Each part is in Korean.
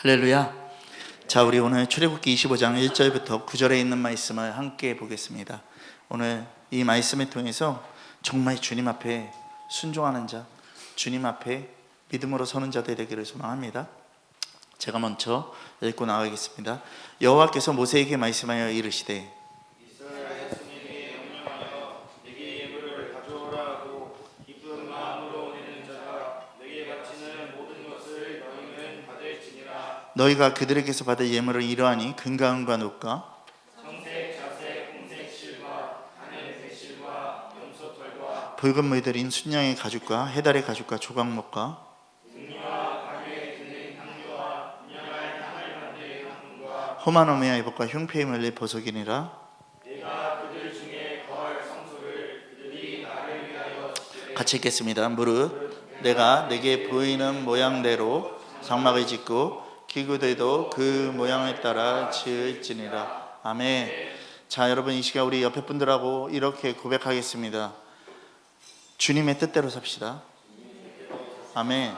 할렐루야. 자, 우리 오늘 출애굽기 25장 1절부터 9절에 있는 말씀을 함께 보겠습니다. 오늘 이 말씀을 통해서 정말 주님 앞에 순종하는 자, 주님 앞에 믿음으로 서는 자들 되기를 소망합니다. 제가 먼저 읽고 나가겠습니다. 여호와께서 모세에게 말씀하여 이르시되 이스라엘 자손에게 명령하여 내게 예물을 가져오라 하고 기쁜 마음으로 오는 자가 내게 바치는 모든 것을 너희는 받을지니라. 너희가 그들에게서 받을 예물은 이러하니 금가은과 놋과 청색, 자색, 홍색 실과 하늘 백실과 염소털과 붉은 물들인 순양의 가죽과 해달의 가죽과 조각목과 등리와 가루에 드는 향료와 분양할 향을 만들 향품과 험한 어미와 이복과 흉패에 물릴 보석이니라. 내가 그들 중에 거할 성소를 그들이 나를 위하여 지으리라. 같이 읽겠습니다. 무릇 내가 내게 보이는 모양대로 장막을 짓고 기구들도 그 모양에 따라 지을지니라. 아멘. 자, 여러분, 이 시간 우리 옆에 분들하고 이렇게 고백하겠습니다. 주님의 뜻대로 삽시다. 아멘.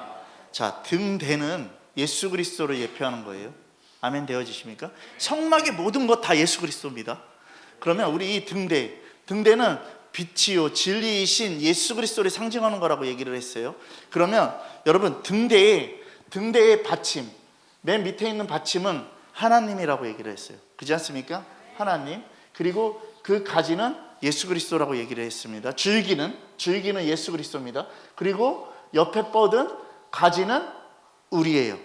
자, 등대는 예수 그리스도를 예표하는 거예요. 아멘. 되어지십니까? 성막의 모든 것 다 예수 그리스도입니다. 그러면 우리 이 등대는 빛이요 진리이신 예수 그리스도를 상징하는 거라고 얘기를 했어요. 그러면 여러분, 등대의 받침, 맨 밑에 있는 받침은 하나님이라고 얘기를 했어요. 그렇지 않습니까? 하나님. 그리고 그 가지는 예수 그리스도라고 얘기를 했습니다. 줄기는 예수 그리스도입니다. 그리고 옆에 뻗은 가지는 우리예요.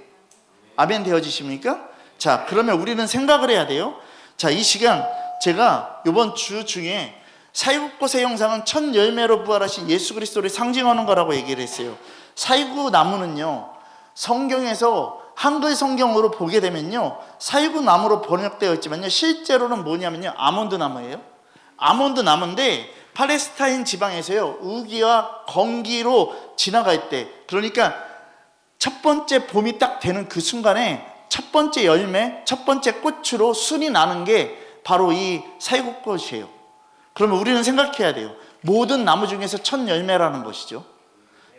아멘. 되어지십니까? 자, 그러면 우리는 생각을 해야 돼요. 자, 이 시간 제가 이번 주 중에 사이국꽃의 형상은 첫 열매로 부활하신 예수 그리스도를 상징하는 거라고 얘기를 했어요. 사이구 나무는요, 성경에서 한글 성경으로 보게 되면요, 사이구 나무로 번역되어 있지만요, 실제로는 뭐냐면요, 아몬드 나무예요. 아몬드 나무인데 팔레스타인 지방에서요, 우기와 건기로 지나갈 때, 그러니까 첫 번째 봄이 딱 되는 그 순간에 첫 번째 열매, 첫 번째 꽃으로 순이 나는 게 바로 이 사이국꽃이에요. 그러면 우리는 생각해야 돼요. 모든 나무 중에서 첫 열매라는 것이죠.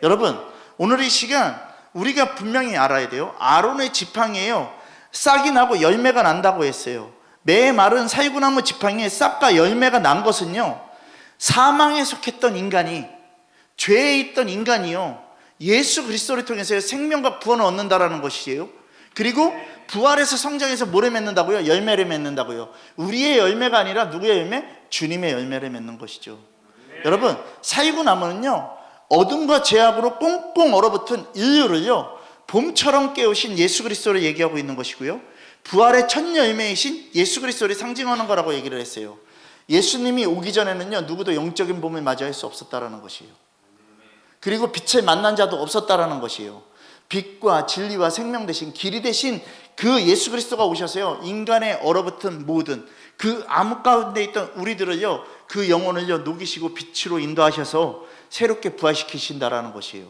여러분, 오늘 이 시간 우리가 분명히 알아야 돼요. 아론의 지팡이에요, 싹이 나고 열매가 난다고 했어요. 매 마른 사이구나무 지팡이에 싹과 열매가 난 것은요, 사망에 속했던 인간이, 죄에 있던 인간이요, 예수 그리스도를 통해서 생명과 구원을 얻는다라는 것이에요. 그리고 부활해서 성장해서 뭐를 맺는다고요? 열매를 맺는다고요. 우리의 열매가 아니라 누구의 열매? 주님의 열매를 맺는 것이죠. 여러분, 사이구나무는요, 어둠과 죄악으로 꽁꽁 얼어붙은 인류를요, 봄처럼 깨우신 예수 그리스도를 얘기하고 있는 것이고요, 부활의 첫 열매이신 예수 그리스도를 상징하는 거라고 얘기를 했어요. 예수님이 오기 전에는요, 누구도 영적인 봄을 맞이할 수 없었다라는 것이에요. 그리고 빛을 만난 자도 없었다라는 것이에요. 빛과 진리와 생명 대신, 길이 대신 그 예수 그리스도가 오셔서요, 인간의 얼어붙은 모든 그 암흑 가운데 있던 우리들을요, 그 영혼을요, 녹이시고 빛으로 인도하셔서 새롭게 부활시키신다라는 것이에요.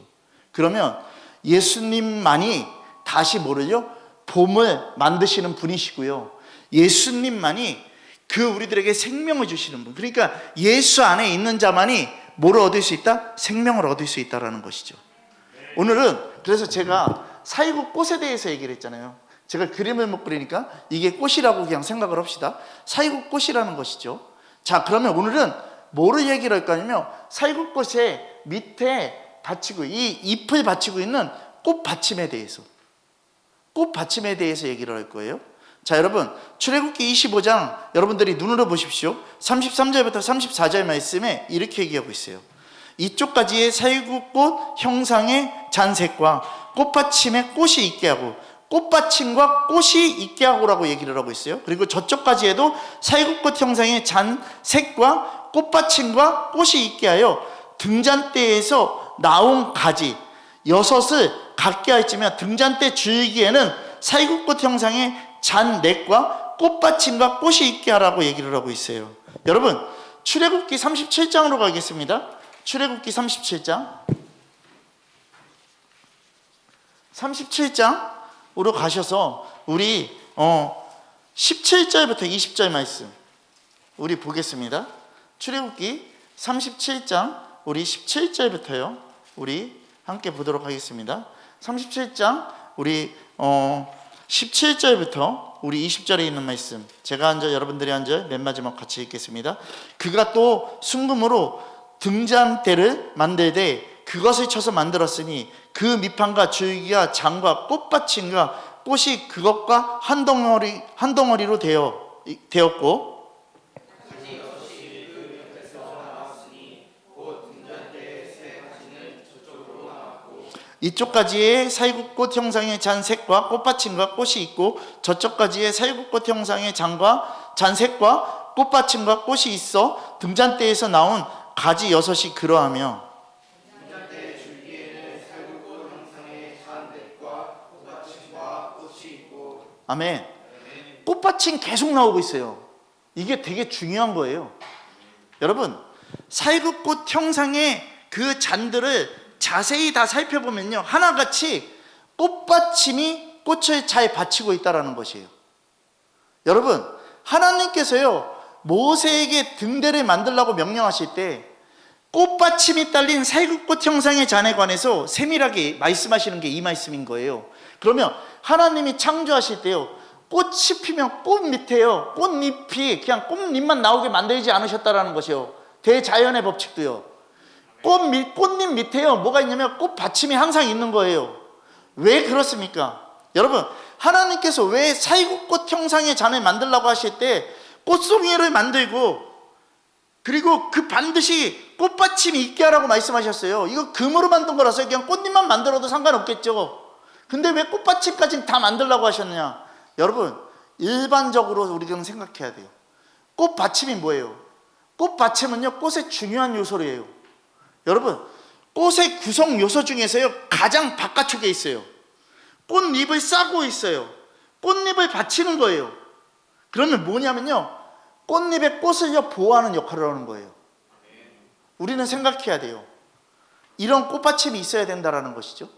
그러면 예수님만이 다시 뭐를요? 봄을 만드시는 분이시고요, 예수님만이 그 우리들에게 생명을 주시는 분, 그러니까 예수 안에 있는 자만이 뭐를 얻을 수 있다? 생명을 얻을 수 있다라는 것이죠. 오늘은 그래서 제가 사이국 꽃에 대해서 얘기를 했잖아요. 제가 그림을 못 그리니까 이게 꽃이라고 그냥 생각을 합시다. 사이국 꽃이라는 것이죠. 자, 그러면 오늘은 뭐를 얘기를 할 거냐면, 사이국 꽃의 밑에 받치고, 이 잎을 받치고 있는 꽃 받침에 대해서 얘기를 할 거예요. 자, 여러분, 출애굽기 25장 여러분들이 눈으로 보십시오. 33절부터 34절 말씀에 이렇게 얘기하고 있어요. 이쪽까지의 사이국꽃 형상의 잔색과 꽃받침에 꽃이 있게 하고, 꽃받침과 꽃이 있게 하고라고 얘기를 하고 있어요. 그리고 저쪽까지에도 사이국꽃 형상의 잔색과 꽃받침과 꽃이 있게 하여 등잔대에서 나온 가지 6을 갖게 할지며, 등잔대 줄기에는 사이국꽃 형상의 잔넥과 꽃받침과 꽃이 있게 하라고 얘기를 하고 있어요. 여러분, 출애굽기 37장으로 가겠습니다. 출애굽기 37장으로 가셔서 우리 17절부터 20절 말씀 우리 보겠습니다. 출애굽기 37장 우리 17절부터요, 우리 함께 보도록 하겠습니다. 37장 우리 17절부터 우리 20절에 있는 말씀, 제가 한 절 여러분들이 한 절 맨 마지막 같이 읽겠습니다. 그가 또 순금으로 등잔대를 만들되 그것을 쳐서 만들었으니 그 밑판과 줄기와 장과 꽃받침과 꽃이 그것과 한 덩어리로 되었고 이쪽까지의 살구꽃 형상의 잔색과 꽃받침과 꽃이 있고 저쪽까지의 살구꽃 형상의 잔과 잔색과 꽃받침과 꽃이 있어 등잔대에서 나온 가지 6이 그러하며 등잔대 줄기에는 살구꽃 형상의 잔색과 꽃받침과 꽃이 있고. 아멘. 꽃받침 계속 나오고 있어요. 이게 되게 중요한 거예요. 여러분, 살구꽃 형상의 그 잔들을 자세히 다 살펴보면요, 하나같이 꽃받침이 꽃을 잘 받치고 있다는 것이에요. 여러분, 하나님께서요 모세에게 등대를 만들라고 명령하실 때 꽃받침이 딸린 살구꽃 형상의 잔에 관해서 세밀하게 말씀하시는 게 이 말씀인 거예요. 그러면 하나님이 창조하실 때요, 꽃이 피면 꽃 밑에요, 꽃잎이 그냥 꽃잎만 나오게 만들지 않으셨다라는 것이요. 대자연의 법칙도요. 꽃잎 밑에요, 뭐가 있냐면 꽃받침이 항상 있는 거예요. 왜 그렇습니까? 여러분, 하나님께서 왜 살구꽃 형상의 잔을 만들라고 하실 때 꽃송이를 만들고 그리고 그 반드시 꽃받침이 있게 하라고 말씀하셨어요? 이거 금으로 만든 거라서 그냥 꽃잎만 만들어도 상관없겠죠. 근데 왜 꽃받침까지 다 만들라고 하셨느냐? 여러분, 일반적으로 우리가 생각해야 돼요. 꽃받침이 뭐예요? 꽃받침은요 꽃의 중요한 요소예요. 여러분, 꽃의 구성 요소 중에서요 가장 바깥쪽에 있어요. 꽃잎을 싸고 있어요. 꽃잎을 받치는 거예요. 그러면 뭐냐면요, 꽃잎의 꽃을요 보호하는 역할을 하는 거예요. 우리는 생각해야 돼요. 이런 꽃받침이 있어야 된다는 것이죠.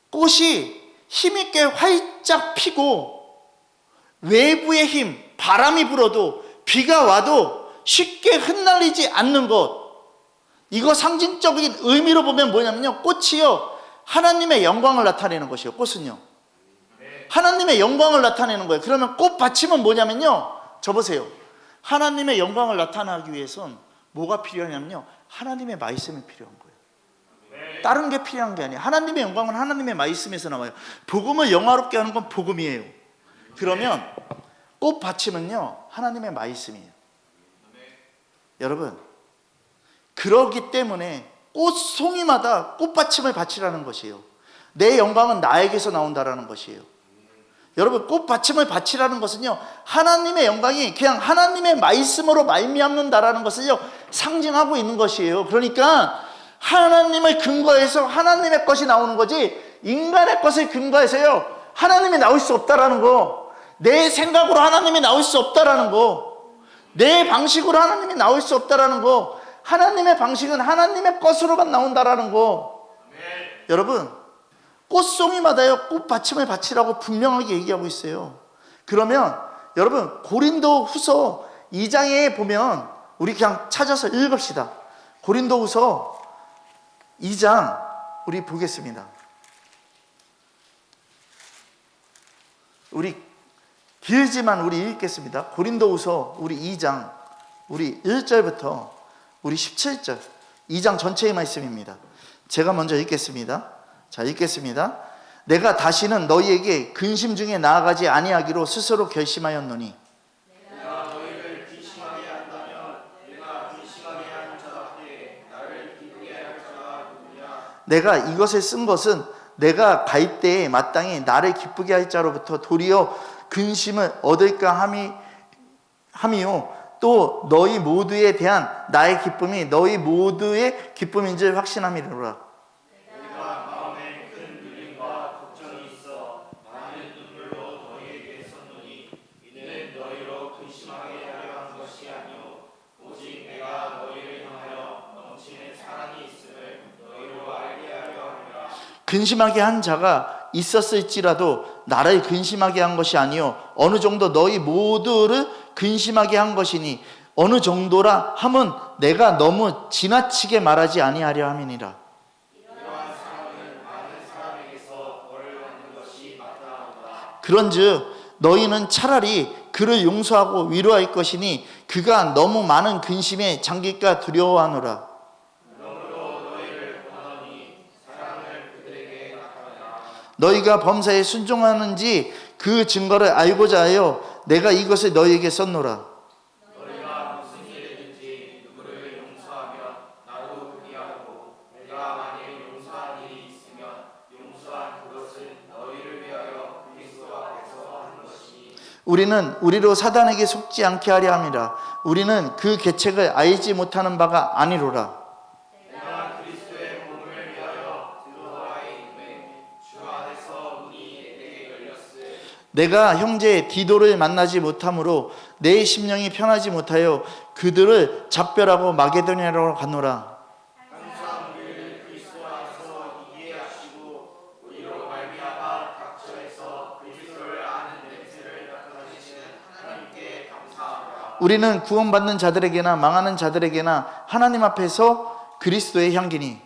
꽃이 힘있게 활짝 피고 외부의 힘, 바람이 불어도 비가 와도 쉽게 흩날리지 않는 것, 이거 상징적인 의미로 보면 뭐냐면요, 꽃이요 하나님의 영광을 나타내는 것이요. 꽃은요 하나님의 영광을 나타내는 거예요. 그러면 꽃 받침은 뭐냐면요, 저 보세요. 하나님의 영광을 나타나기 위해선 뭐가 필요하냐면요, 하나님의 말씀이 필요한 거예요. 다른 게 필요한 게 아니에요. 하나님의 영광은 하나님의 말씀에서 나와요. 복음을 영화롭게 하는 건 복음이에요. 그러면 꽃 받침은요 하나님의 말씀이에요. 여러분, 그러기 때문에 꽃송이마다 꽃받침을 바치라는 것이에요. 내 영광은 나에게서 나온다라는 것이에요. 여러분, 꽃받침을 바치라는 것은요 하나님의 영광이 그냥 하나님의 말씀으로 말미암는다라는 것을요 상징하고 있는 것이에요. 그러니까 하나님을 근거해서 하나님의 것이 나오는 거지, 인간의 것을 근거해서요 하나님이 나올 수 없다라는 거, 내 생각으로 하나님이 나올 수 없다라는 거, 내 방식으로 하나님이 나올 수 없다라는 거, 하나님의 방식은 하나님의 것으로만 나온다라는 거. 여러분, 꽃송이마다요 꽃받침을 바치라고 분명하게 얘기하고 있어요. 그러면 여러분, 고린도 후서 2장에 보면 우리 그냥 찾아서 읽읍시다. 고린도 후서 2장 우리 보겠습니다. 우리 길지만 우리 읽겠습니다. 고린도 후서 우리 2장 우리 1절부터 우리 17절, 2장 전체의 말씀입니다. 제가 먼저 읽겠습니다. 자, 읽겠습니다. 내가 다시는 너희에게 근심 중에 나아가지 아니하기로 스스로 결심하였노니, 내가 너희를 근심하게 한다면 내가 근심하게 하는 자 앞에 나를 기쁘게 할 자가 누구냐? 내가 이것을 쓴 것은 내가 갈 때에 마땅히 나를 기쁘게 할 자로부터 도리어 근심을 얻을까 함이요, 또 너희 모두에 대한 나의 기쁨이 너희 모두의 기쁨인 줄 확신함이로라. 내가 마음에 큰 눌림과 걱정이 있어 많은 눈물로 너희에게 썼노니 이는 너희로 근심하게 하려 한 것이 아니요 오직 내가 너희를 향하여 넘치는 사랑이 있음을 너희로 알게 하려 함이라. 근심하게 한 자가 있었을지라도 나를 근심하게 한 것이 아니요 어느 정도 너희 모두를 근심하게 한 것이니, 어느 정도라 함은 내가 너무 지나치게 말하지 아니하려 함이니라. 이러한 사람은 많은 사람에게서 벌을 받는 것이 마땅하다. 그런즉 너희는 차라리 그를 용서하고 위로할 것이니 그가 너무 많은 근심에 잠길까 두려워하노라. 너희가 범사에 순종하는지 그 증거를 알고자 하여 내가 이것을 너희에게 썼노라. 너희가 무슨 일이든지 누구를 용서하면 나도 그리하고 내가 만일 용서한 일이 있으면 용서한 그것은 너희를 위하여 그리스도 앞에서 하는 것이니 우리는 우리로 사단에게 속지 않게 하려 함이라. 우리는 그 계책을 알지 못하는 바가 아니로라. 내가 그리스도의 몸을 위하여 드로아에 있음에 주 안에서 문이 내게 열렸으되 내가 형제 디도를 만나지 못하므로 내 심령이 편하지 못하여 그들을 작별하고 마게도냐로 가노라. 항상 우리를 그리스도 안에서 이해하시고 우리로 말미암아 각처에서 그리스도를 아는 냄새를 나타내시는 하나님께 감사합니다. 우리는 구원받는 자들에게나 망하는 자들에게나 하나님 앞에서 그리스도의 향기니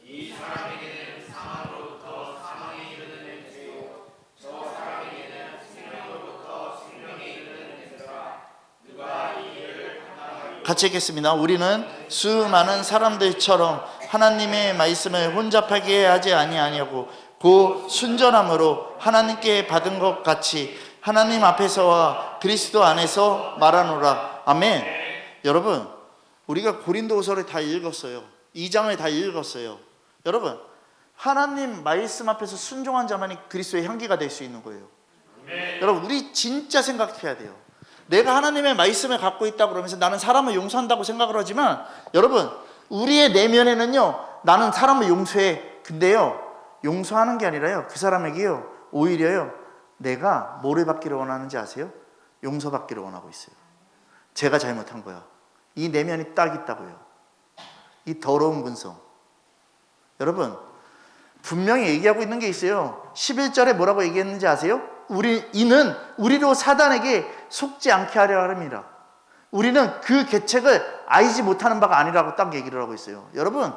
이 사람에게는 사망으로부터 사망에 이르는 냄새요 저 사람에게는 생명으로부터 생명에 이르는 냄새라. 누가 이 일을 판단하리요? 같이 읽겠습니다. 우리는 수많은 사람들처럼 하나님의 말씀을 혼잡하게 하지 아니하냐고 곧 순전함으로 하나님께 받은 것 같이 하나님 앞에서와 그리스도 안에서 말하노라. 아멘. 여러분, 우리가 고린도후서를 다 읽었어요. 2장을 다 읽었어요. 여러분, 하나님 말씀 앞에서 순종한 자만이 그리스도의 향기가 될 수 있는 거예요. 여러분, 우리 진짜 생각해야 돼요. 내가 하나님의 말씀을 갖고 있다고 그러면서 나는 사람을 용서한다고 생각을 하지만 여러분, 우리의 내면에는요, 나는 사람을 용서해. 근데요, 용서하는 게 아니라요, 그 사람에게요, 오히려요, 내가 뭐를 받기를 원하는지 아세요? 용서받기를 원하고 있어요. 제가 잘못한 거야. 이 내면이 딱 있다고요. 이 더러운 근성. 여러분, 분명히 얘기하고 있는 게 있어요. 11절에 뭐라고 얘기했는지 아세요? 이는 우리로 사단에게 속지 않게 하려 함이라. 우리는 그 계책을 알지 못하는 바가 아니라고 딱 얘기를 하고 있어요. 여러분,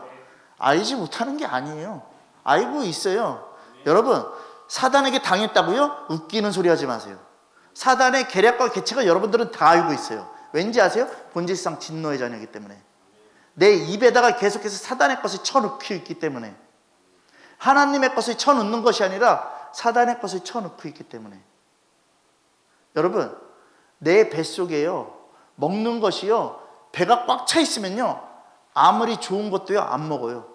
알지 못하는 게 아니에요. 알고 있어요. 여러분, 사단에게 당했다고요? 웃기는 소리 하지 마세요. 사단의 계략과 계책을 여러분들은 다 알고 있어요. 왠지 아세요? 본질상 진노의 자녀이기 때문에. 내 입에다가 계속해서 사단의 것을 쳐넣고 있기 때문에. 하나님의 것을 쳐넣는 것이 아니라 사단의 것을 쳐넣고 있기 때문에. 여러분, 내 뱃속에요, 먹는 것이요, 배가 꽉 차 있으면요, 아무리 좋은 것도요, 안 먹어요.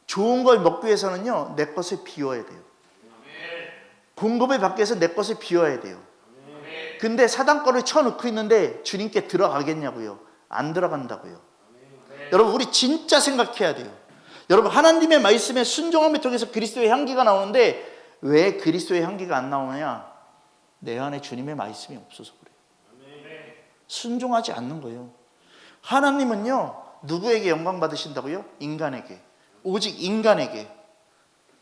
좋은 걸 먹기 위해서는요, 내 것을 비워야 돼요. 공급을 받기 위해서 내 것을 비워야 돼요. 근데 사단 거를 쳐넣고 있는데 주님께 들어가겠냐고요? 안 들어간다고요. 여러분, 우리 진짜 생각해야 돼요. 여러분, 하나님의 말씀에 순종함을 통해서 그리스도의 향기가 나오는데 왜 그리스도의 향기가 안 나오느냐? 내 안에 주님의 말씀이 없어서 그래요. 순종하지 않는 거예요. 하나님은요, 누구에게 영광 받으신다고요? 인간에게. 오직 인간에게.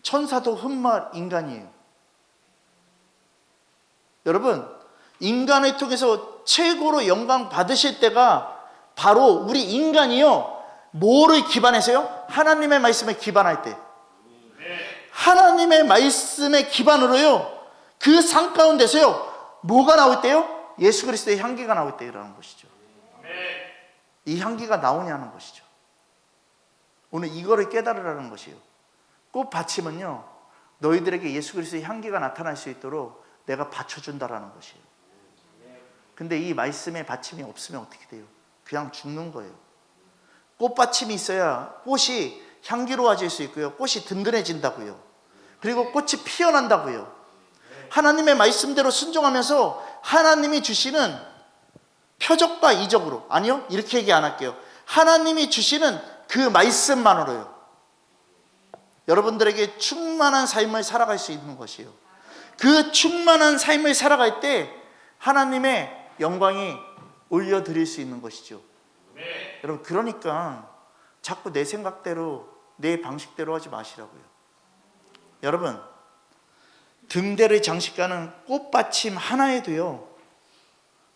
천사도 흠말 인간이에요. 여러분, 인간을 통해서 최고로 영광 받으실 때가 바로 우리 인간이요, 뭐를 기반해서요? 하나님의 말씀에 기반할 때. 하나님의 말씀의 기반으로요, 그 산 가운데서요, 뭐가 나올 때요? 예수 그리스도의 향기가 나올 때라는 것이죠. 이 향기가 나오냐는 것이죠. 오늘 이거를 깨달으라는 것이에요. 꽃받침은요, 너희들에게 예수 그리스도의 향기가 나타날 수 있도록 내가 받쳐준다라는 것이에요. 근데 이 말씀의 받침이 없으면 어떻게 돼요? 그냥 죽는 거예요. 꽃받침이 있어야 꽃이 향기로워질 수 있고요, 꽃이 든든해진다고요. 그리고 꽃이 피어난다고요. 하나님의 말씀대로 순종하면서 하나님이 주시는 표적과 이적으로, 아니요, 이렇게 얘기 안 할게요. 하나님이 주시는 그 말씀만으로요, 여러분들에게 충만한 삶을 살아갈 수 있는 것이에요. 그 충만한 삶을 살아갈 때 하나님의 영광이 올려드릴 수 있는 것이죠. 여러분, 그러니까 자꾸 내 생각대로, 내 방식대로 하지 마시라고요. 여러분, 등대를 장식하는 꽃받침 하나에도요,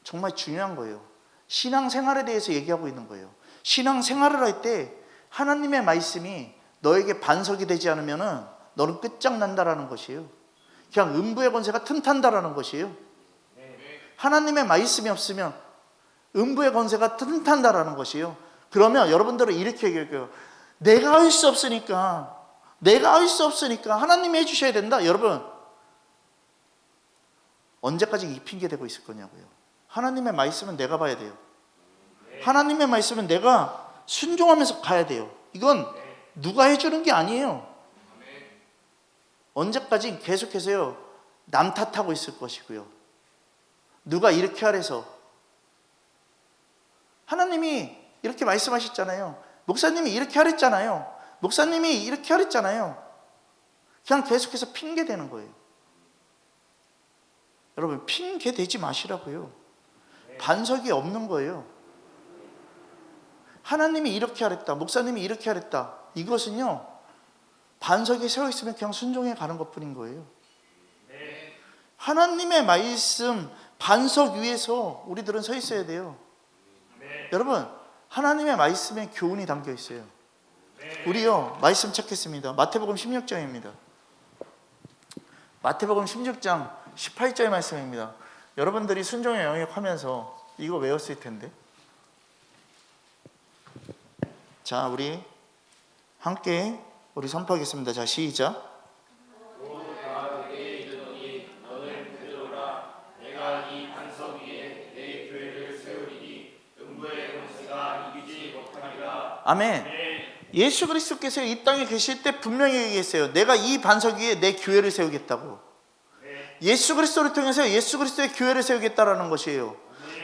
정말 중요한 거예요. 신앙생활에 대해서 얘기하고 있는 거예요. 신앙생활을 할 때 하나님의 말씀이 너에게 반석이 되지 않으면 너는 끝장난다라는 것이에요. 그냥 음부의 권세가 튼튼하다라는 것이에요. 하나님의 말씀이 없으면 음부의 권세가 튼튼하다라는 것이에요. 그러면 여러분들은 이렇게 얘기해요. 내가 할 수 없으니까 하나님이 해주셔야 된다. 여러분, 언제까지 이 핑계 대고 있을 거냐고요. 하나님의 말씀은 내가 봐야 돼요. 하나님의 말씀은 내가 순종하면서 가야 돼요. 이건 누가 해주는 게 아니에요. 언제까지 계속해서요 남 탓하고 있을 것이고요. 누가 이렇게 하래서. 하나님이 이렇게 말씀하셨잖아요. 목사님이 이렇게 하랬잖아요. 목사님이 이렇게 하랬잖아요. 그냥 계속해서 핑계 대는 거예요. 여러분, 핑계 대지 마시라고요. 반석이 없는 거예요. 하나님이 이렇게 하랬다, 목사님이 이렇게 하랬다, 이것은요 반석이 세워 있으면 그냥 순종해 가는 것뿐인 거예요. 하나님의 말씀 반석 위에서 우리들은 서 있어야 돼요. 여러분, 하나님의 말씀에 교훈이 담겨 있어요. 우리요 말씀 찾겠습니다. 마태복음 16장입니다. 마태복음 16장 18절의 말씀입니다. 여러분들이 순종의 영역하면서 이거 외웠을 텐데. 자, 우리 함께 우리 선포하겠습니다. 자, 시작. 아멘. 예수 그리스도께서 이 땅에 계실 때 분명히 얘기했어요. 내가 이 반석 위에 내 교회를 세우겠다고. 예수 그리스도를 통해서 예수 그리스도의 교회를 세우겠다라는 것이에요.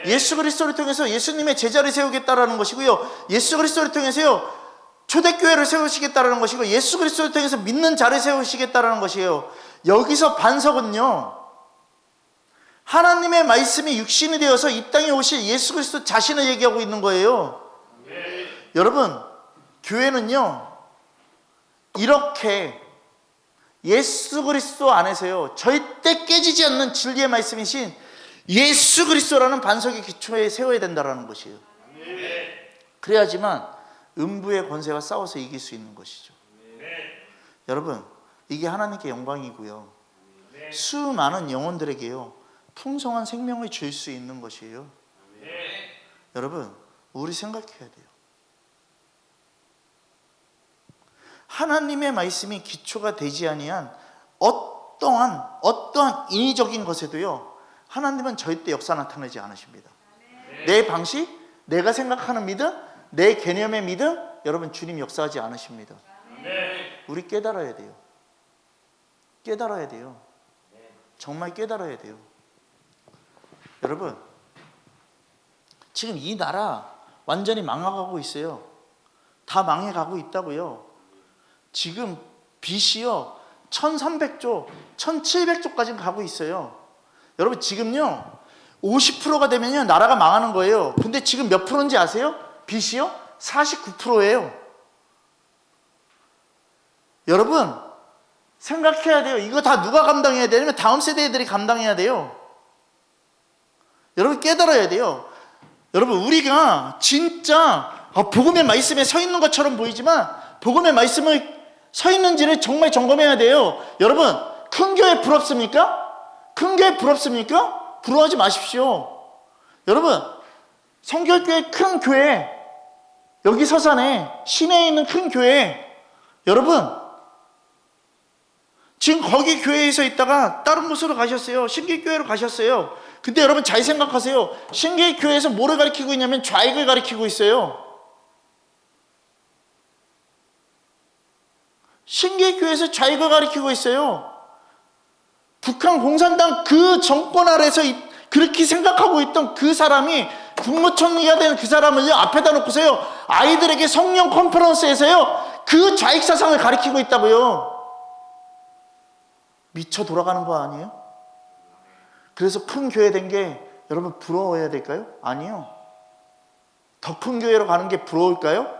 예수 그리스도를 통해서 예수님의 제자를 세우겠다라는 것이고요. 예수 그리스도를 통해서요 초대교회를 세우시겠다라는 것이고, 예수 그리스도를 통해서 믿는 자를 세우시겠다라는 것이에요. 여기서 반석은요 하나님의 말씀이 육신이 되어서 이 땅에 오실 예수 그리스도 자신을 얘기하고 있는 거예요. 여러분, 교회는요 이렇게 예수 그리스도 안에서요 절대 깨지지 않는 진리의 말씀이신 예수 그리스도라는 반석의 기초에 세워야 된다는 것이에요. 그래야지만 음부의 권세와 싸워서 이길 수 있는 것이죠. 여러분, 이게 하나님께 영광이고요 수많은 영혼들에게요 풍성한 생명을 줄 수 있는 것이에요. 여러분, 우리 생각해야 돼요. 하나님의 말씀이 기초가 되지 아니한 어떠한 인위적인 것에도요 하나님은 절대 역사 나타내지 않으십니다. 내 방식, 내가 생각하는 믿음, 내 개념의 믿음, 여러분 주님 역사하지 않으십니다. 우리 깨달아야 돼요. 깨달아야 돼요. 정말 깨달아야 돼요. 여러분, 지금 이 나라 완전히 망해가고 있어요. 다 망해가고 있다고요. 지금 빚이요 1300조, 1700조까지 가고 있어요. 여러분, 지금요 50%가 되면요 나라가 망하는 거예요. 근데 지금 몇 프로인지 아세요? 빚이요 49%예요. 여러분, 생각해야 돼요. 이거 다 누가 감당해야 되냐면 다음 세대들이 감당해야 돼요. 여러분, 깨달아야 돼요. 여러분, 우리가 진짜 복음의 말씀에 서 있는 것처럼 보이지만 복음의 말씀을 서 있는지를 정말 점검해야 돼요. 여러분, 큰 교회 부럽습니까? 큰 교회 부럽습니까? 부러워하지 마십시오. 여러분, 성결교회 큰 교회, 여기 서산에 시내에 있는 큰 교회, 여러분 지금 거기 교회에서 있다가 다른 곳으로 가셨어요. 신길교회로 가셨어요. 근데 여러분 잘 생각하세요. 신길교회에서 뭐를 가르치고 있냐면 좌익을 가르치고 있어요. 신길교회에서 좌익을 가르치고 있어요. 북한 공산당 그 정권 아래서 그렇게 생각하고 있던 그 사람이 국무총리가 된 그 사람을 앞에다 놓고서요 아이들에게 성령 컨퍼런스에서요 그 좌익 사상을 가르치고 있다고요. 미쳐 돌아가는 거 아니에요? 그래서 큰 교회 된 게 여러분 부러워해야 될까요? 아니요. 더 큰 교회로 가는 게 부러울까요?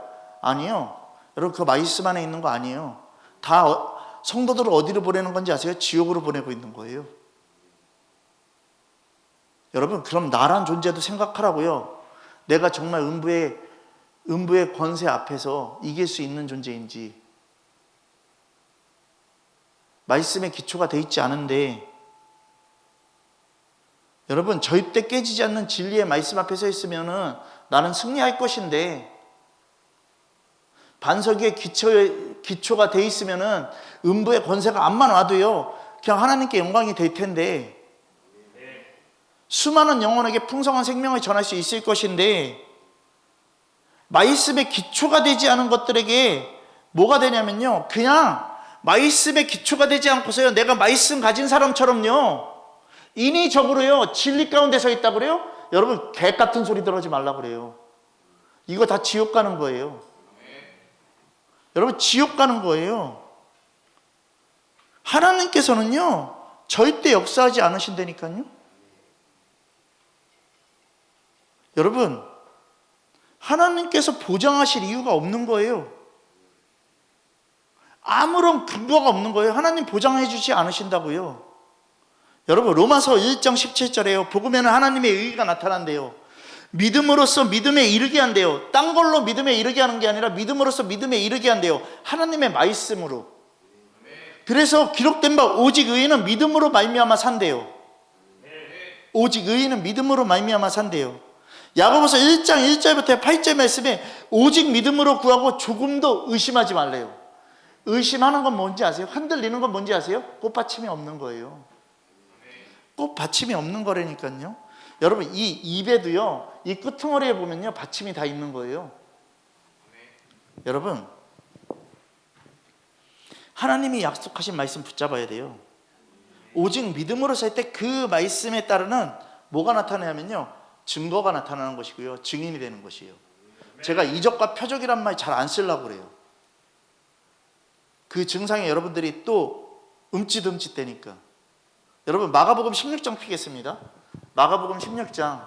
아니요. 여러분, 그 말씀 안에 있는 거 아니에요. 다 성도들을 어디로 보내는 건지 아세요? 지옥으로 보내고 있는 거예요. 여러분, 그럼 나란 존재도 생각하라고요. 내가 정말 음부의 권세 앞에서 이길 수 있는 존재인지. 말씀의 기초가 돼 있지 않은데, 여러분 절대 깨지지 않는 진리의 말씀 앞에 서 있으면은 나는 승리할 것인데, 반석 위에 기초가 돼 있으면은 음부의 권세가 암만 와도요 그냥 하나님께 영광이 될 텐데, 수많은 영혼에게 풍성한 생명을 전할 수 있을 것인데, 말씀의 기초가 되지 않은 것들에게 뭐가 되냐면요, 그냥 말씀의 기초가 되지 않고서요 내가 말씀 가진 사람처럼요 인위적으로요 진리 가운데 서 있다 그래요. 여러분 개 같은 소리 들어지 말라 그래요. 이거 다 지옥 가는 거예요. 여러분 지옥 가는 거예요. 하나님께서는요 절대 역사하지 않으신다니까요. 여러분 하나님께서 보장하실 이유가 없는 거예요. 아무런 근거가 없는 거예요. 하나님 보장해 주지 않으신다고요. 여러분 로마서 1장 17절에요 복음에는 하나님의 의의가 나타난대요. 믿음으로써 믿음에 이르게 한대요. 딴 걸로 믿음에 이르게 하는 게 아니라 믿음으로써 믿음에 이르게 한대요. 하나님의 말씀으로. 그래서 기록된 바 오직 의인은 믿음으로 말미암아 산대요. 오직 의인은 믿음으로 말미암아 산대요. 야고보서 1장 1절부터 8절 말씀에 오직 믿음으로 구하고 조금도 의심하지 말래요. 의심하는 건 뭔지 아세요? 흔들리는 건 뭔지 아세요? 꽃받침이 없는 거예요. 꽃받침이 없는 거라니까요. 여러분 이 입에도요 이 끄트머리에 보면요 받침이 다 있는 거예요. 여러분 하나님이 약속하신 말씀 붙잡아야 돼요. 오직 믿음으로 살 때 그 말씀에 따르는 뭐가 나타나냐면요 증거가 나타나는 것이고요 증인이 되는 것이에요. 제가 이적과 표적이란 말 잘 안 쓰려고 그래요. 그 증상에 여러분들이 또 움찔움찔대니까. 여러분 마가복음 16장 피겠습니다. 마가복음 16장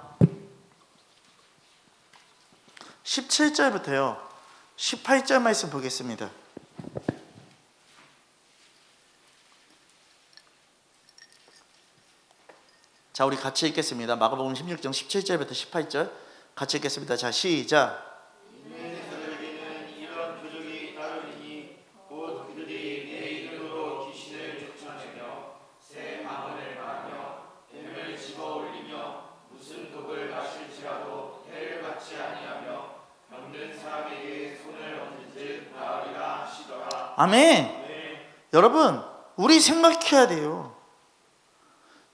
17절부터요 18절 말씀 보겠습니다. 자 우리 같이 읽겠습니다. 마가복음 16장 17절부터 18절 같이 읽겠습니다. 자 시작. 아멘. 여러분 우리 생각해야 돼요.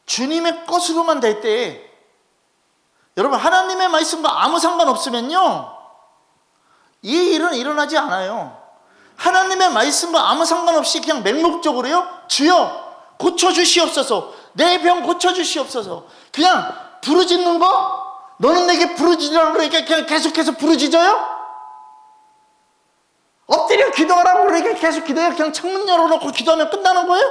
주님의 것으로만 될 때, 여러분 하나님의 말씀과 아무 상관없으면요 이 일은 일어나지 않아요. 하나님의 말씀과 아무 상관없이 그냥 맹목적으로요 주여 고쳐주시옵소서, 내 병 고쳐주시옵소서, 그냥 부르짖는 거, 너는 내게 부르짖으라고 그러니까 그냥 계속해서 부르짖어요? 엎드려 기도하라고 그러니까 계속 기도해요? 그냥 창문 열어놓고 기도하면 끝나는 거예요?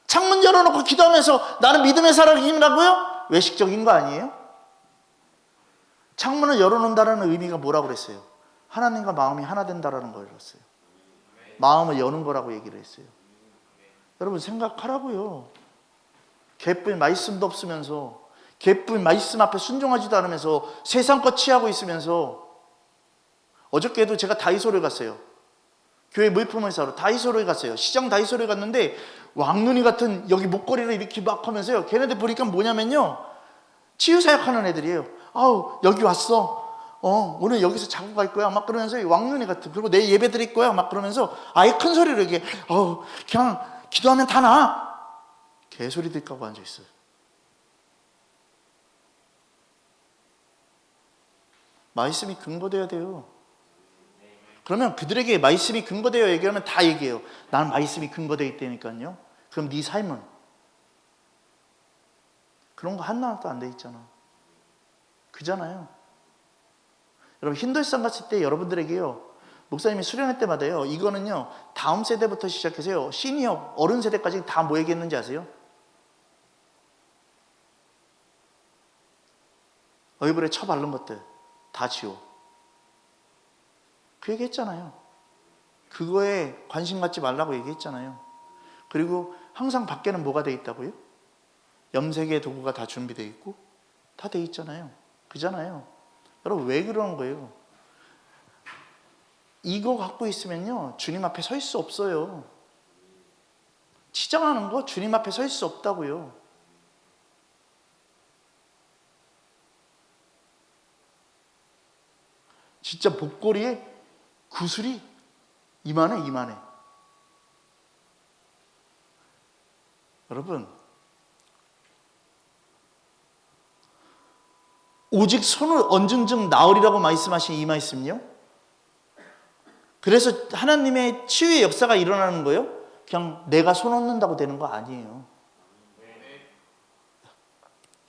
창문 열어놓고 기도하면서 나는 믿음의 사람이라고요? 외식적인 거 아니에요? 창문을 열어놓는다는 의미가 뭐라고 그랬어요? 하나님과 마음이 하나 된다라는 걸 했어요. 마음을 여는 거라고 얘기를 했어요. 여러분 생각하라고요. 개뿔 말씀도 없으면서, 개뿔 말씀 앞에 순종하지도 않으면서 세상 것 취하고 있으면서. 어저께도 제가 다이소를 갔어요. 교회 물품을 사러 다이소를 갔어요. 시장 다이소를 갔는데 왕눈이 같은 여기 목걸이를 이렇게 막 하면서요, 걔네들 보니까 뭐냐면요 치유사역하는 애들이에요. 아우 여기 왔어, 오늘 여기서 자고 갈 거야 막 그러면서 왕눈이 같은, 그리고 내 예배 드릴 거야 막 그러면서 아예 큰 소리로 이게 그냥 기도하면 다 나아, 개소리 들까고 앉아있어요. 말씀이 근거되어야 돼요. 그러면 그들에게 말씀이 근거되어 얘기하면 다 얘기해요. 나는 말씀이 근거되어 있다니까요. 그럼 네 삶은? 그런 거 하나도 안 돼 있잖아. 그잖아요. 여러분 힌두이스탄 갔을 때 여러분들에게요 목사님이 수련할 때마다요 이거는요 다음 세대부터 시작해서요 시니어 어른 세대까지 다 뭐 얘기했는지 아세요? 얼굴에 쳐 바른 것들 다 지워. 그 얘기했잖아요. 그거에 관심 갖지 말라고 얘기했잖아요. 그리고 항상 밖에는 뭐가 돼 있다고요? 염색의 도구가 다 준비되어 있고 다 돼 있잖아요. 그잖아요. 여러분 왜 그러는 거예요? 이거 갖고 있으면요 주님 앞에 설 수 없어요. 치장하는 거 주님 앞에 설 수 없다고요. 진짜 목걸이에 구슬이 이만해. 여러분, 오직 손을 얹은 즉 나으리라고 말씀하신 이 말씀요. 그래서 하나님의 치유의 역사가 일어나는 거예요. 그냥 내가 손 얹는다고 되는 거 아니에요.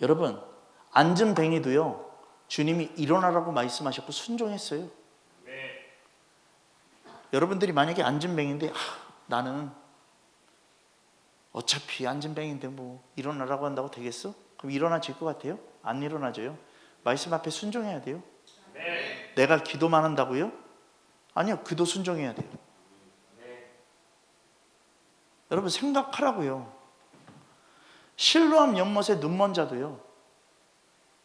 여러분, 앉은 뱅이도요, 주님이 일어나라고 말씀하셨고 순종했어요. 여러분들이 만약에 앉은 뱅인데 나는 어차피 앉은 뱅인데 뭐 일어나라고 한다고 되겠어? 그럼 일어나질 것 같아요? 안 일어나져요. 말씀 앞에 순종해야 돼요. 내가 기도만 한다고요? 아니요, 그도 순종해야 돼요. 여러분 생각하라고요. 실로암 연못에 눈먼 자도요,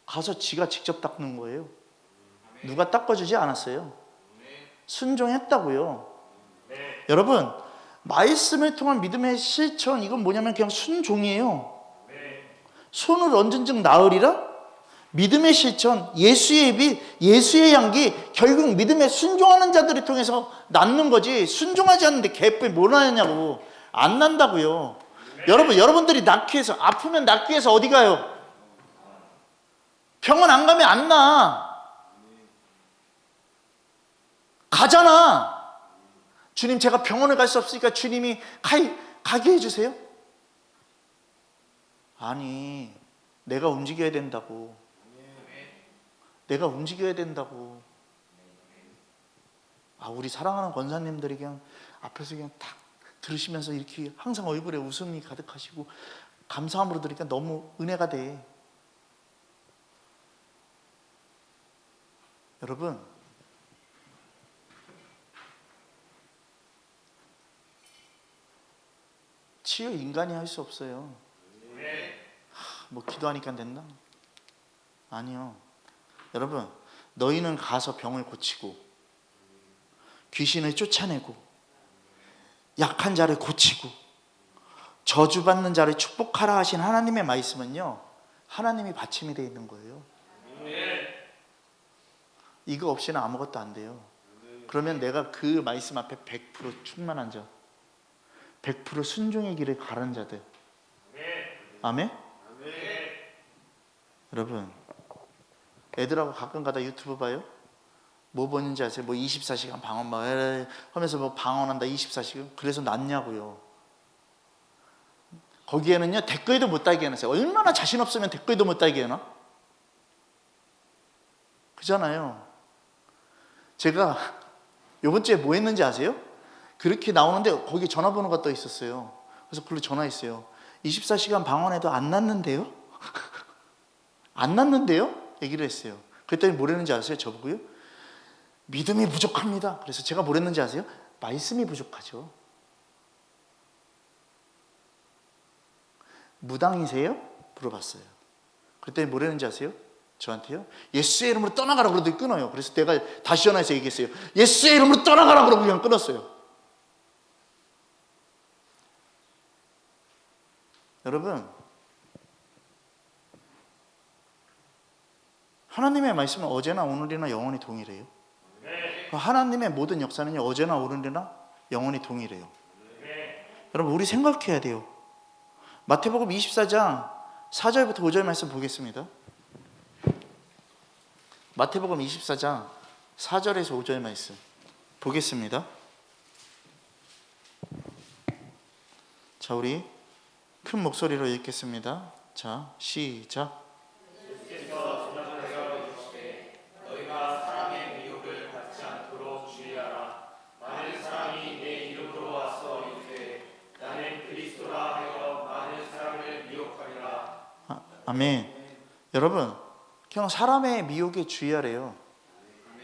가서 지가 직접 닦는 거예요. 누가 닦아주지 않았어요. 순종했다고요. 여러분, 말씀을 통한 믿음의 실천, 이건 뭐냐면 그냥 순종이에요. 손을 얹은 즉 나으리라. 믿음의 실천, 예수의 빛, 예수의 향기, 결국 믿음에 순종하는 자들을 통해서 낳는 거지, 순종하지 않는데 개뿔 뭐 나냐고. 안 난다고요. 여러분들이 낳기 위해서, 아프면 낳기 위해서 어디 가요? 병원 안 가면 안 나. 가잖아. 주님, 제가 병원을 갈 수 없으니까 주님이 가게 해주세요. 아니, 내가 움직여야 된다고. 내가 움직여야 된다고. 우리 사랑하는 권사님들이 그냥 앞에서 그냥 딱 들으시면서 이렇게 항상 얼굴에 웃음이 가득하시고 감사함으로 들으니까 너무 은혜가 돼. 여러분, 치유 인간이 할 수 없어요. 뭐 기도하니까 된다? 아니요. 여러분, 너희는 가서 병을 고치고 귀신을 쫓아내고 약한 자를 고치고 저주받는 자를 축복하라 하신 하나님의 말씀은요, 하나님이 받침이 되어 있는 거예요. 이거 없이는 아무것도 안 돼요. 그러면 내가 그 말씀 앞에 100% 충만한 자, 100% 순종의 길을 가른 자들. 아멘? 여러분, 애들하고 가끔 가다 유튜브 봐요? 뭐 보는지 아세요? 뭐 24시간 방언 막 하면서 뭐 방언한다 24시간. 그래서 낫냐고요. 거기에는요, 댓글도 못 달게 해놨어요. 얼마나 자신 없으면 댓글도 못 달게 해놔? 그잖아요. 제가 요번 주에 뭐 했는지 아세요? 그렇게 나오는데 거기 전화번호가 떠 있었어요. 그래서 그걸로 전화했어요. 24시간 방언해도 안 낫는데요? 안 낫는데요? 얘기를 했어요. 그랬더니 뭐랬는지 아세요? 저보고요, 믿음이 부족합니다. 그래서 제가 뭐랬는지 아세요? 말씀이 부족하죠. 무당이세요? 물어봤어요. 그랬더니 뭐랬는지 아세요? 저한테요, 예수의 이름으로 떠나가라 그러더니 끊어요. 그래서 내가 다시 전화해서 얘기했어요. 예수의 이름으로 떠나가라 그러고 그냥 끊었어요. 여러분, 하나님의 말씀은 어제나 오늘이나 영원히 동일해요. 하나님의 모든 역사는 어제나 오늘이나 영원히 동일해요. 여러분, 우리 생각해야 돼요. 마태복음 24장 4절부터 5절 말씀 보겠습니다. 마태복음 24장 4절에서 5절 말씀 보겠습니다. 자, 우리 큰 목소리로 읽겠습니다. 자, 시작. 너희가 사람의 미혹을 받지 않도록 주의하라. 많은 사람이 내 이름으로 와서 이르되 나는 그리스도라 하여 많은 사람을 미혹하리라. 아멘. 여러분, 그냥 사람의 미혹에 주의하래요.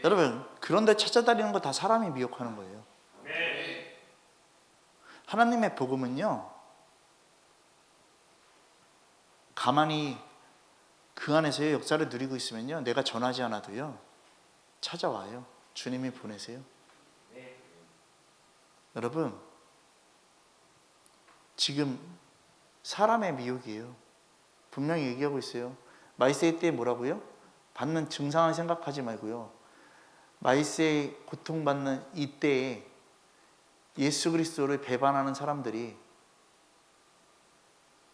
여러분, 그런데 찾아다니는 거 다 사람이 미혹하는 거예요. 하나님의 복음은요, 가만히 그 안에서의 역사를 누리고 있으면요, 내가 전하지 않아도요 찾아와요. 주님이 보내세요. 여러분, 지금 사람의 미혹이에요. 분명히 얘기하고 있어요. 말세 때 뭐라고요? 받는 증상을 생각하지 말고요. 말세 고통받는 이때에 예수 그리스도를 배반하는 사람들이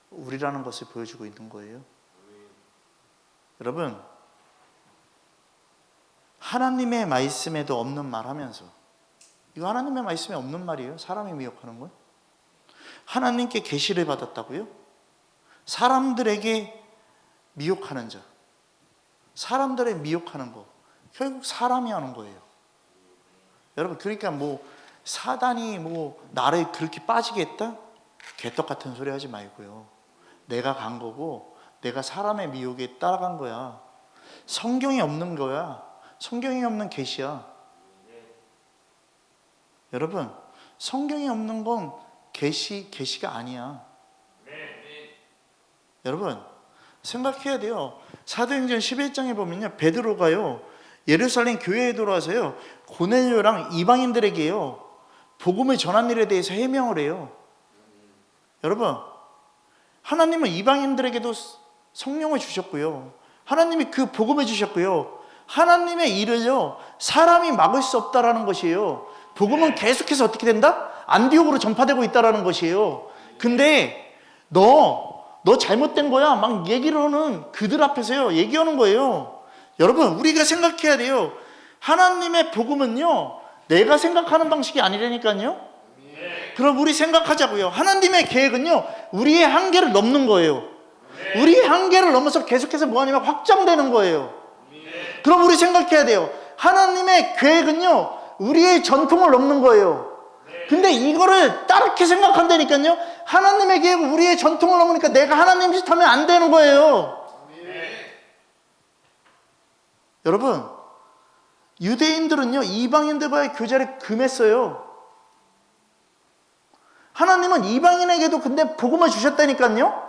우리라는 것을 보여주고 있는 거예요. 여러분, 하나님의 말씀에도 없는 말 하면서, 이거 하나님의 말씀에 없는 말이에요. 사람이 미혹하는 건. 하나님께 계시를 받았다고요? 사람들에게 미혹하는 자, 사람들의 미혹하는 거, 결국 사람이 하는 거예요. 여러분, 그러니까 사단이 나를 그렇게 빠지게 했다? 개떡 같은 소리 하지 말고요. 내가 간 거고, 내가 사람의 미혹에 따라간 거야. 성경이 없는 거야. 성경이 없는 계시야. 여러분, 성경이 없는 건 계시가 아니야. 여러분, 생각해야 돼요. 사도행전 11장에 보면요, 베드로가요, 예루살렘 교회에 들어와서요, 고넬료랑 이방인들에게요, 복음을 전한 일에 대해서 해명을 해요. 여러분, 하나님은 이방인들에게도 성령을 주셨고요, 하나님이 그 복음을 주셨고요, 하나님의 일을요, 사람이 막을 수 없다라는 것이에요. 복음은 계속해서 어떻게 된다? 안디옥으로 전파되고 있다라는 것이에요. 근데 너 잘못된 거야 막 얘기로는 그들 앞에서요 얘기하는 거예요. 여러분, 우리가 생각해야 돼요. 하나님의 복음은요, 내가 생각하는 방식이 아니라니까요. 그럼 우리 생각하자고요. 하나님의 계획은요, 우리의 한계를 넘는 거예요. 우리의 한계를 넘어서 계속해서 뭐하냐면 확장되는 거예요. 그럼 우리 생각해야 돼요. 하나님의 계획은요, 우리의 전통을 넘는 거예요. 근데 이거를 다르게 생각한다니까요. 하나님의 계획은 우리의 전통을 넘으니까 내가 하나님 짓 하면 안 되는 거예요. 여러분, 유대인들은요, 이방인들과의 교제를 금했어요. 하나님은 이방인에게도 근데 복음을 주셨다니까요.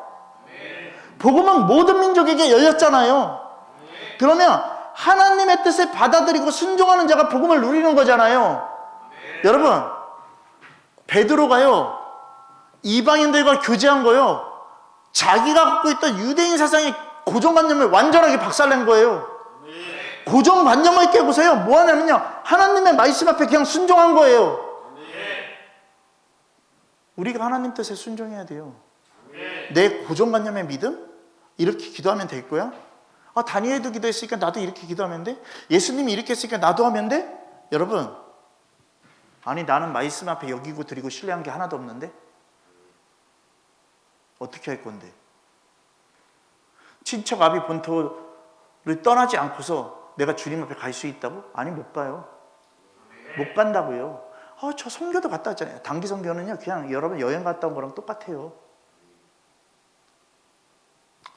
복음은 모든 민족에게 열렸잖아요. 그러면 하나님의 뜻을 받아들이고 순종하는 자가 복음을 누리는 거잖아요. 여러분, 베드로가요, 이방인들과 교제한 거요, 자기가 갖고 있던 유대인 사상의 고정관념을 완전하게 박살낸 거예요. 고정관념을 깨고서요, 뭐 하냐면요, 하나님의 말씀 앞에 그냥 순종한 거예요. 우리가 하나님 뜻에 순종해야 돼요. 내 고정관념의 믿음? 이렇게 기도하면 될 거야? 다니엘도 기도했으니까 나도 이렇게 기도하면 돼? 예수님이 이렇게 했으니까 나도 하면 돼? 여러분, 아니 나는 말씀 앞에 여기고 드리고 신뢰한 게 하나도 없는데? 어떻게 할 건데? 친척 아비 본토를 떠나지 않고서 내가 주님 앞에 갈 수 있다고? 아니, 못 가요. 못 간다고요. 저 선교도 갔다 왔잖아요. 단기 선교는요, 그냥 여러분 여행 갔다 온 거랑 똑같아요.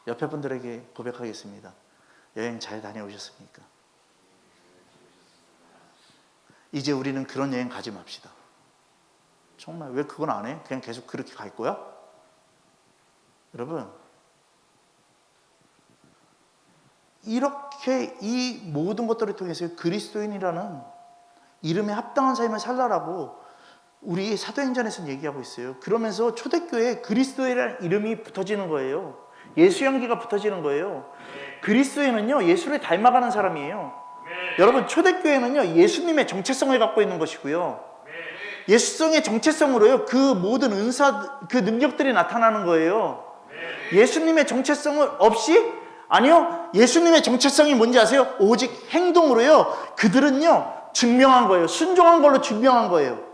옆에 분들에게 고백하겠습니다. 여행 잘 다녀오셨습니까? 이제 우리는 그런 여행 가지 맙시다. 정말 왜 그건 안 해? 그냥 계속 그렇게 갈 거야? 여러분, 이렇게 이 모든 것들을 통해서 그리스도인이라는 이름에 합당한 삶을 살라라고 우리 사도행전에서는 얘기하고 있어요. 그러면서 초대교회에 그리스도인이라는 이름이 붙어지는 거예요. 예수 향기가 붙어지는 거예요. 그리스도인은요, 예수를 닮아가는 사람이에요. 여러분, 초대교회는요, 예수님의 정체성을 갖고 있는 것이고요, 예수성의 정체성으로요, 그 모든 은사, 그 능력들이 나타나는 거예요. 예수님의 정체성을 없이, 아니요, 예수님의 정체성이 뭔지 아세요? 오직 행동으로요, 그들은요 증명한 거예요. 순종한 걸로 증명한 거예요.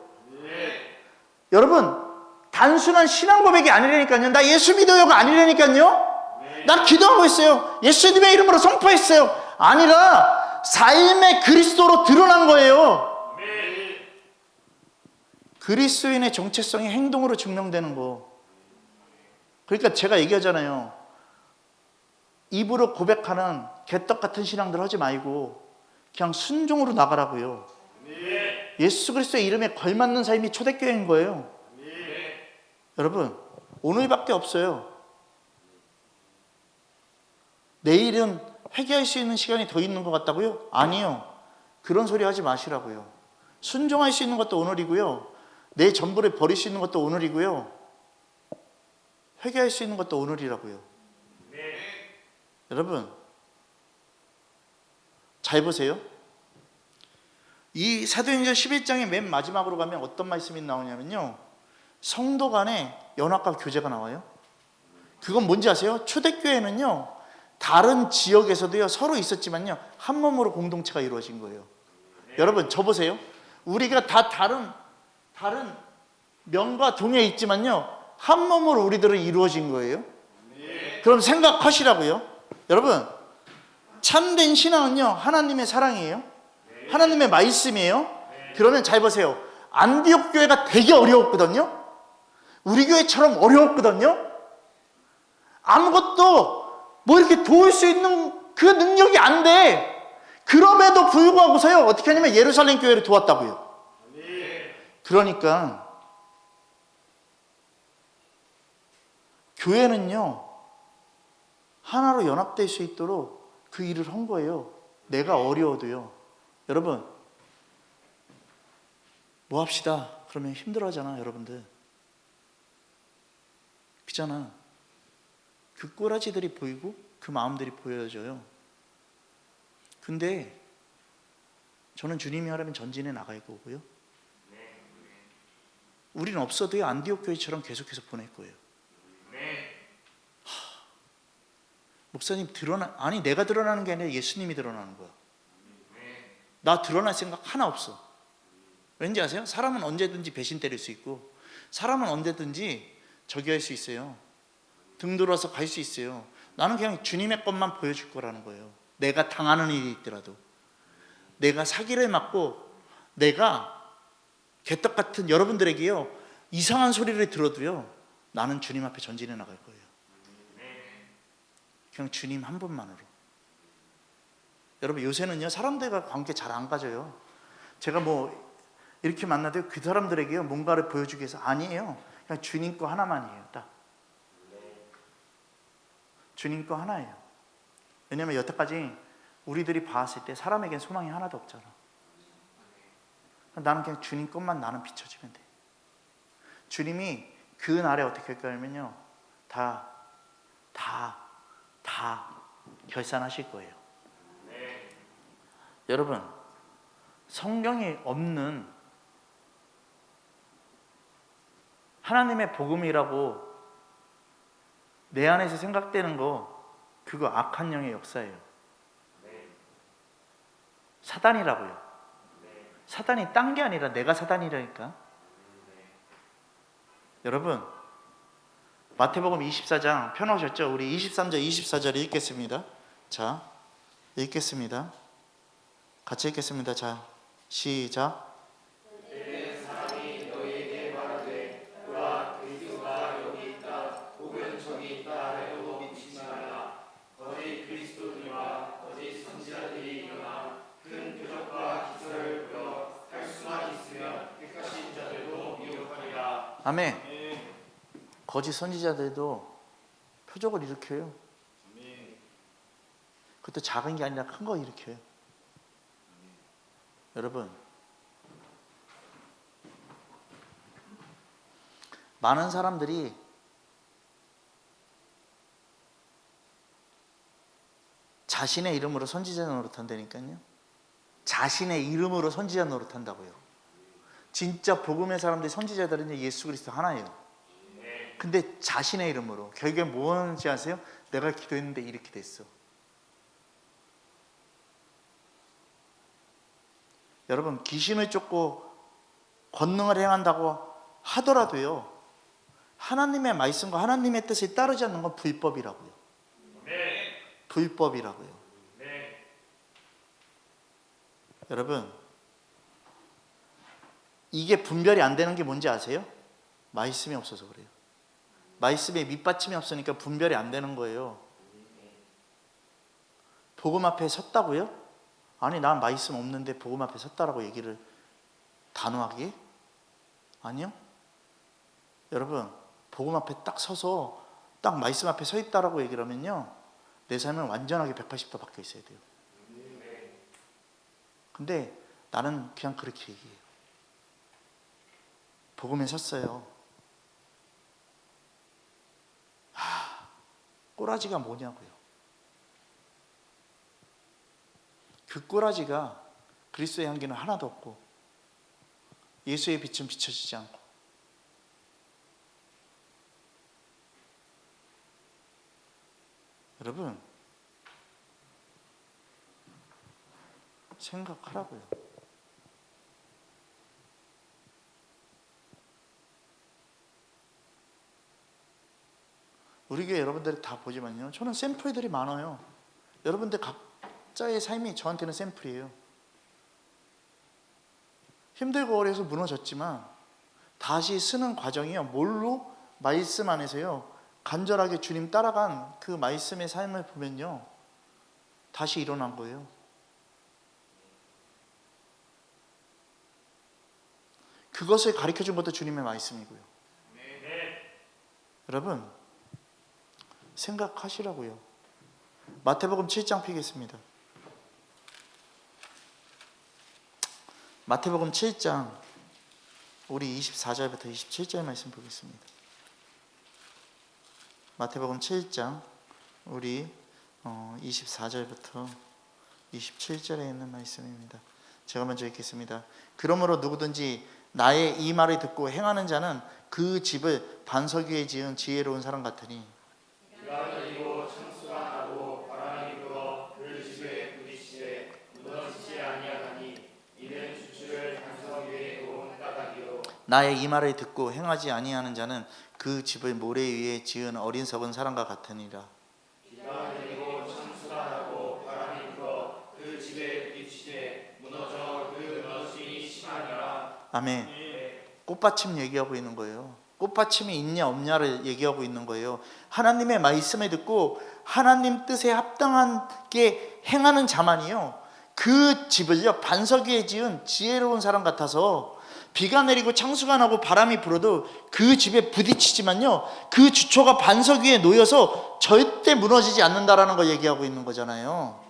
여러분, 단순한 신앙 고백이 아니라니까요. 나 예수 믿어요가 아니라니까요. 나 기도하고 있어요, 예수님의 이름으로 선포했어요, 아니라 삶의 그리스도로 드러난 거예요. 그리스도인의 정체성이 행동으로 증명되는 거. 그러니까 제가 얘기하잖아요. 입으로 고백하는 개떡 같은 신앙들 하지 말고 그냥 순종으로 나가라고요. 예수 그리스도의 이름에 걸맞는 삶이 초대교회인 거예요. 여러분, 오늘밖에 없어요. 내일은 회개할 수 있는 시간이 더 있는 것 같다고요? 아니요. 그런 소리 하지 마시라고요. 순종할 수 있는 것도 오늘이고요, 내 전부를 버릴 수 있는 것도 오늘이고요, 회개할 수 있는 것도 오늘이라고요. 여러분 잘 보세요. 이 사도행전 11장의 맨 마지막으로 가면 어떤 말씀이 나오냐면요, 성도 간의 연합과 교제가 나와요. 그건 뭔지 아세요? 초대교회는요 다른 지역에서도요 서로 있었지만요 한 몸으로 공동체가 이루어진 거예요. 여러분 저 보세요. 우리가 다 다른 명과 동에 있지만요 한 몸으로 우리들은 이루어진 거예요. 그럼 생각하시라고요. 여러분 참된 신앙은요 하나님의 사랑이에요. 하나님의 말씀이에요. 그러면 잘 보세요. 안디옥 교회가 되게 어려웠거든요. 우리 교회처럼 어려웠거든요. 아무것도 뭐 이렇게 도울 수 있는 그 능력이 안 돼. 그럼에도 불구하고서요 어떻게 하냐면 예루살렘 교회를 도왔다고요. 그러니까 교회는요 하나로 연합될 수 있도록 그 일을 한 거예요. 내가 어려워도요. 여러분 뭐 합시다 그러면 힘들어하잖아. 여러분들 그잖아. 그 꼬라지들이 보이고 그 마음들이 보여져요. 근데 저는 주님이 하라면 전진해 나갈 거고요. 우리는 없어도요 안디옥 교회처럼 계속해서 보낼 거예요. 목사님 아니 내가 드러나는 게 아니라 예수님이 드러나는 거야. 나 드러날 생각 하나 없어. 왠지 아세요? 사람은 언제든지 배신 때릴 수 있고 사람은 언제든지 저기 할 수 있어요. 등 돌아서 갈 수 있어요. 나는 그냥 주님의 것만 보여줄 거라는 거예요. 내가 당하는 일이 있더라도, 내가 사기를 맞고 내가 개떡 같은 여러분들에게요 이상한 소리를 들어도요 나는 주님 앞에 전진해 나갈 거예요. 그냥 주님 한 분만으로. 여러분 요새는요 사람들과 관계 잘 안 가져요. 제가 뭐 이렇게 만나도 그 사람들에게요 뭔가를 보여주기 위해서 아니에요. 그냥 주님 거 하나만이에요. 딱 주님 거 하나예요. 왜냐하면 여태까지 우리들이 봤을 때 사람에겐 소망이 하나도 없잖아. 나는 그냥 주님 것만 나는 비춰지면 돼. 주님이 그 날에 어떻게 할 거냐면요 다 결산하실 거예요. 여러분 성경에 없는 하나님의 복음이라고 내 안에서 생각되는 거 그거 악한 영의 역사예요. 사단이라고요. 사단이 딴 게 아니라 내가 사단이라니까. 여러분 마태복음 24장 펴놓으셨죠? 우리 23절 24절 읽겠습니다. 자 읽겠습니다. 같이 읽겠습니다. 자 시작. 아멘. 거짓 선지자들도 표적을 일으켜요. 그것도 작은 게 아니라 큰 거 일으켜요. 여러분 많은 사람들이 자신의 이름으로 선지자 노릇한다니까요. 자신의 이름으로 선지자 노릇한다고요. 진짜 복음의 사람들이 선지자들은 예수 그리스도 하나예요. 근데 자신의 이름으로 결국에 뭐 하는지 아세요? 내가 기도했는데 이렇게 됐어. 여러분 귀신을 쫓고 권능을 행한다고 하더라도요 하나님의 말씀과 하나님의 뜻을 따르지 않는 건 불법이라고요. 불법이라고요. 여러분 이게 분별이 안 되는 게 뭔지 아세요? 말씀이 없어서 그래요. 말씀에 밑받침이 없으니까 분별이 안 되는 거예요. 복음 앞에 섰다고요? 아니 난 말씀 없는데 복음 앞에 섰다라고 얘기를 단호하게? 아니요. 여러분 복음 앞에 딱 서서 딱 말씀 앞에 서 있다라고 얘기를 하면요 내 삶은 완전하게 180도 바뀌어 있어야 돼요. 근데 나는 그냥 그렇게 얘기해요. 복음에 섰어요. 꼬라지가 뭐냐고요. 그 꼬라지가 그리스도의 향기는 하나도 없고 예수의 빛은 비춰지지 않고, 여러분 생각하라고요. 우리 교회 여러분들이 다 보지만요, 저는 샘플들이 많아요. 여러분들 각자의 삶이 저한테는 샘플이에요. 힘들고 어려서 무너졌지만 다시 쓰는 과정이요, 뭘로? 말씀 안에서요, 간절하게 주님 따라간 그 말씀의 삶을 보면요, 다시 일어난 거예요. 그것을 가르쳐준 것도 주님의 말씀이고요. 여러분 생각하시라고요. 마태복음 7장 펴겠습니다. 마태복음 7장 우리 24절부터 27절 말씀 보겠습니다. 마태복음 7장 우리 24절부터 27절에 있는 말씀입니다. 제가 먼저 읽겠습니다. 그러므로 누구든지 나의 이 말을 듣고 행하는 자는 그 집을 반석 위에 지은 지혜로운 사람 같으니, 비가 내리고 창수가 나고 바람이 불어 그 집에 부딪히되 무너지지 아니하나니 이는 주추를 반석 위에 놓은 까닭이요. 나의 이 말을 듣고 행하지 아니하는 자는 그 집을 모래 위에 지은 어린석은 사람과 같으니라. 비가 내리고 창수가 나고 바람이 불어 그 집에 부딪히되 무너져 그 무너짐이 심하니라. 아멘. 꽃받침 얘기하고 있는 거예요. 꽃받침이 있냐 없냐를 얘기하고 있는 거예요. 하나님의 말씀을 듣고 하나님 뜻에 합당하게 행하는 자만이요, 그 집을요 반석 위에 지은 지혜로운 사람 같아서 비가 내리고 창수가 나고 바람이 불어도 그 집에 부딪히지만요, 그 주초가 반석 위에 놓여서 절대 무너지지 않는다라는 걸 얘기하고 있는 거잖아요.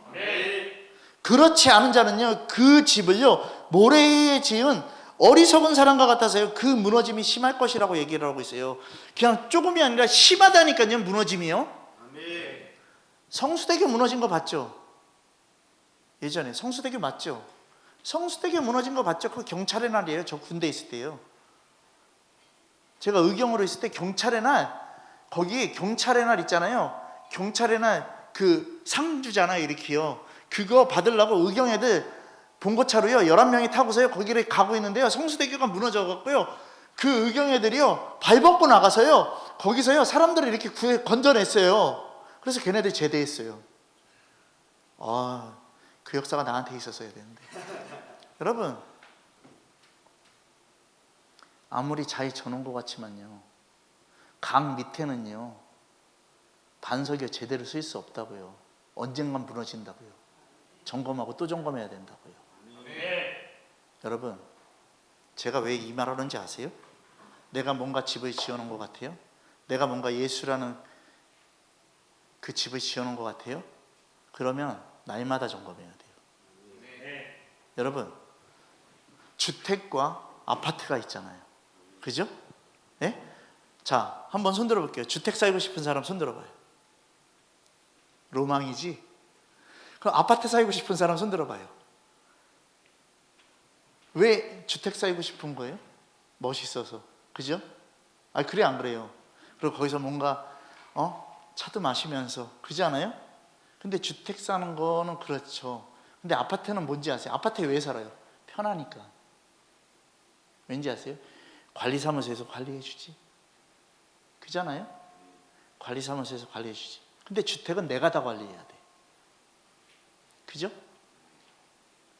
그렇지 않은 자는요, 그 집을요 모래 위에 지은 어리석은 사람과 같아서요, 그 무너짐이 심할 것이라고 얘기를 하고 있어요. 그냥 조금이 아니라 심하다니까요, 무너짐이요. 성수대교 무너진 거 봤죠? 예전에 성수대교 맞죠? 성수대교 무너진 거 봤죠? 그 경찰의 날이에요. 저 군대 있을 때요. 제가 의경으로 있을 때 경찰의 날, 거기 경찰의 날 있잖아요. 경찰의 날 그 상주잖아요, 이렇게요. 그거 받으려고 의경 애들 봉고차로요 11명이 타고서요 거기를 가고 있는데요, 성수대교가 무너져 갖고요, 그 의경 애들이요 발 벗고 나가서요 거기서요 사람들을 이렇게 건져냈어요. 그래서 걔네들 제대했어요. 그 역사가 나한테 있었어야 되는데. 여러분 아무리 잘 져놓은 것 같지만요, 강 밑에는요 반석이 제대로 쓸 수 없다고요. 언젠간 무너진다고요. 점검하고 또 점검해야 된다고요. 여러분 제가 왜 이 말 하는지 아세요? 내가 뭔가 집을 지어놓은 것 같아요? 내가 뭔가 예수라는 그 집을 지어놓은 것 같아요? 그러면 날마다 점검해야 돼요. 여러분 주택과 아파트가 있잖아요. 그죠? 네? 자, 한번 손 들어볼게요. 주택 살고 싶은 사람 손 들어봐요. 로망이지? 그럼 아파트 살고 싶은 사람 손 들어봐요. 왜 주택 살고 싶은 거예요? 멋있어서. 그죠? 그래 안 그래요? 그리고 거기서 뭔가 차도 마시면서, 그러지 않아요? 근데 주택 사는 거는 그렇죠. 근데 아파트는 뭔지 아세요? 아파트에 왜 살아요? 편하니까. 왠지 아세요? 관리사무소에서 관리해 주지. 그잖아요? 관리사무소에서 관리해 주지. 근데 주택은 내가 다 관리해야 돼. 그죠?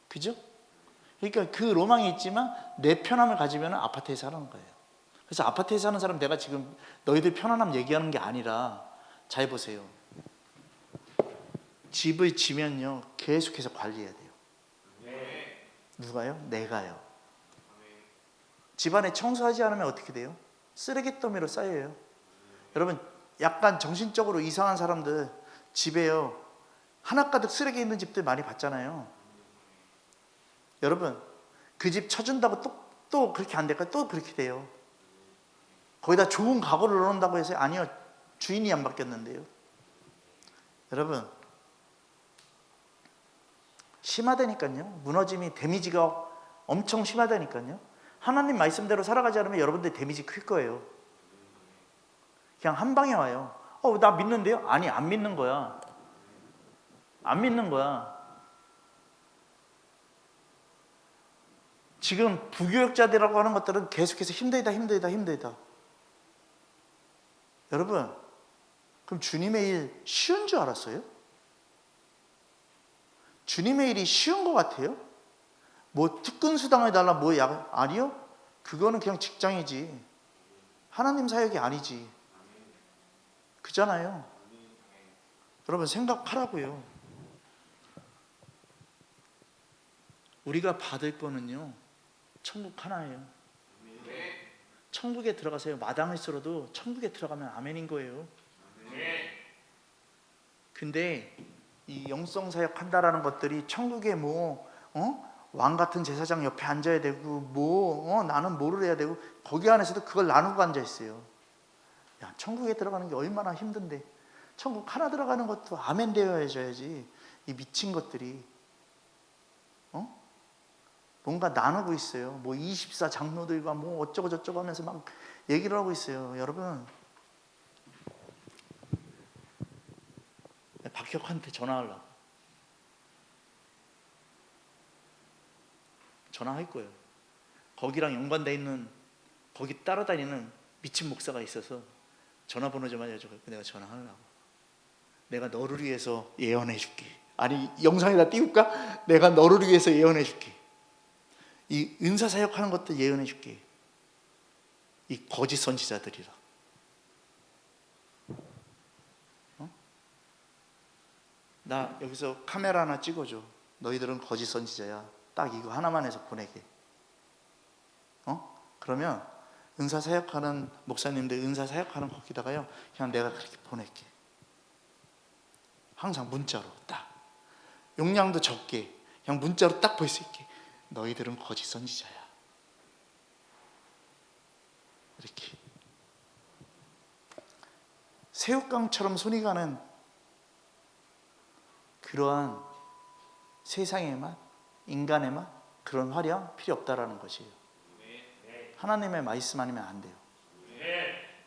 그죠? 그러니까 그 로망이 있지만 내 편함을 가지면 아파트에 사는 거예요. 그래서 아파트에 사는 사람, 내가 지금 너희들 편안함 얘기하는 게 아니라, 잘 보세요. 집을 지면요 계속해서 관리해야 돼요. 누가요? 내가요. 집안에 청소하지 않으면 어떻게 돼요? 쓰레기 더미로 쌓여요. 여러분 약간 정신적으로 이상한 사람들 집에요 하나 가득 쓰레기 있는 집들 많이 봤잖아요. 여러분 그 집 쳐준다고 또 그렇게 안 될까요? 또 그렇게 돼요. 거기다 좋은 가구를 넣는다고 해서 아니요, 주인이 안 바뀌었는데요. 여러분, 심하다니까요. 무너짐이 데미지가 엄청 심하다니까요. 하나님 말씀대로 살아가지 않으면 여러분들 데미지 클 거예요. 그냥 한 방에 와요. 나 믿는데요? 아니, 안 믿는 거야. 안 믿는 거야. 지금 부교역자들이라고 하는 것들은 계속해서 힘들다. 여러분, 그럼 주님의 일 쉬운 줄 알았어요? 주님의 일이 쉬운 것 같아요? 뭐 특근 수당을 달라 아니요? 그거는 그냥 직장이지. 하나님 사역이 아니지. 그잖아요. 여러분 생각하라고요. 우리가 받을 거는요, 천국 하나예요. 천국에 들어가세요. 마당을 쓸어도 천국에 들어가면 아멘인 거예요. 근데 이 영성 사역 한다라는 것들이 천국에 왕 같은 제사장 옆에 앉아야 되고 나는 뭐를 해야 되고 거기 안에서도 그걸 나누고 앉아 있어요. 야, 천국에 들어가는 게 얼마나 힘든데 천국 하나 들어가는 것도 아멘 되어야지. 이 미친 것들이 뭔가 나누고 있어요. 뭐 24 장로들과 뭐 어쩌고 저쩌고 하면서 막 얘기를 하고 있어요. 여러분, 박혁한테 전화하려고. 전화할 거예요. 거기랑 연관돼 있는, 거기 따라다니는 미친 목사가 있어서 전화번호 좀 알려줘. 내가 전화하려고. 내가 너를 위해서 예언해 줄게. 아니, 영상에다 띄울까? 내가 너를 위해서 예언해 줄게. 이 은사 사역하는 것도 예언해 줄게. 이 거짓 선지자들이라. 나 여기서 카메라 하나 찍어줘. 너희들은 거짓 선지자야. 딱 이거 하나만 해서 보내게. 그러면 은사 사역하는 목사님들 은사 사역하는 거기다가요, 그냥 내가 그렇게 보낼게. 항상 문자로 딱. 용량도 적게. 그냥 문자로 딱 볼 수 있게. 너희들은 거짓 선지자야. 이렇게. 새우깡처럼 손이 가는 그러한 세상의 맛, 인간의 맛, 그런 화려 필요 없다라는 것이에요. 하나님의 말씀 아니면 안 돼요.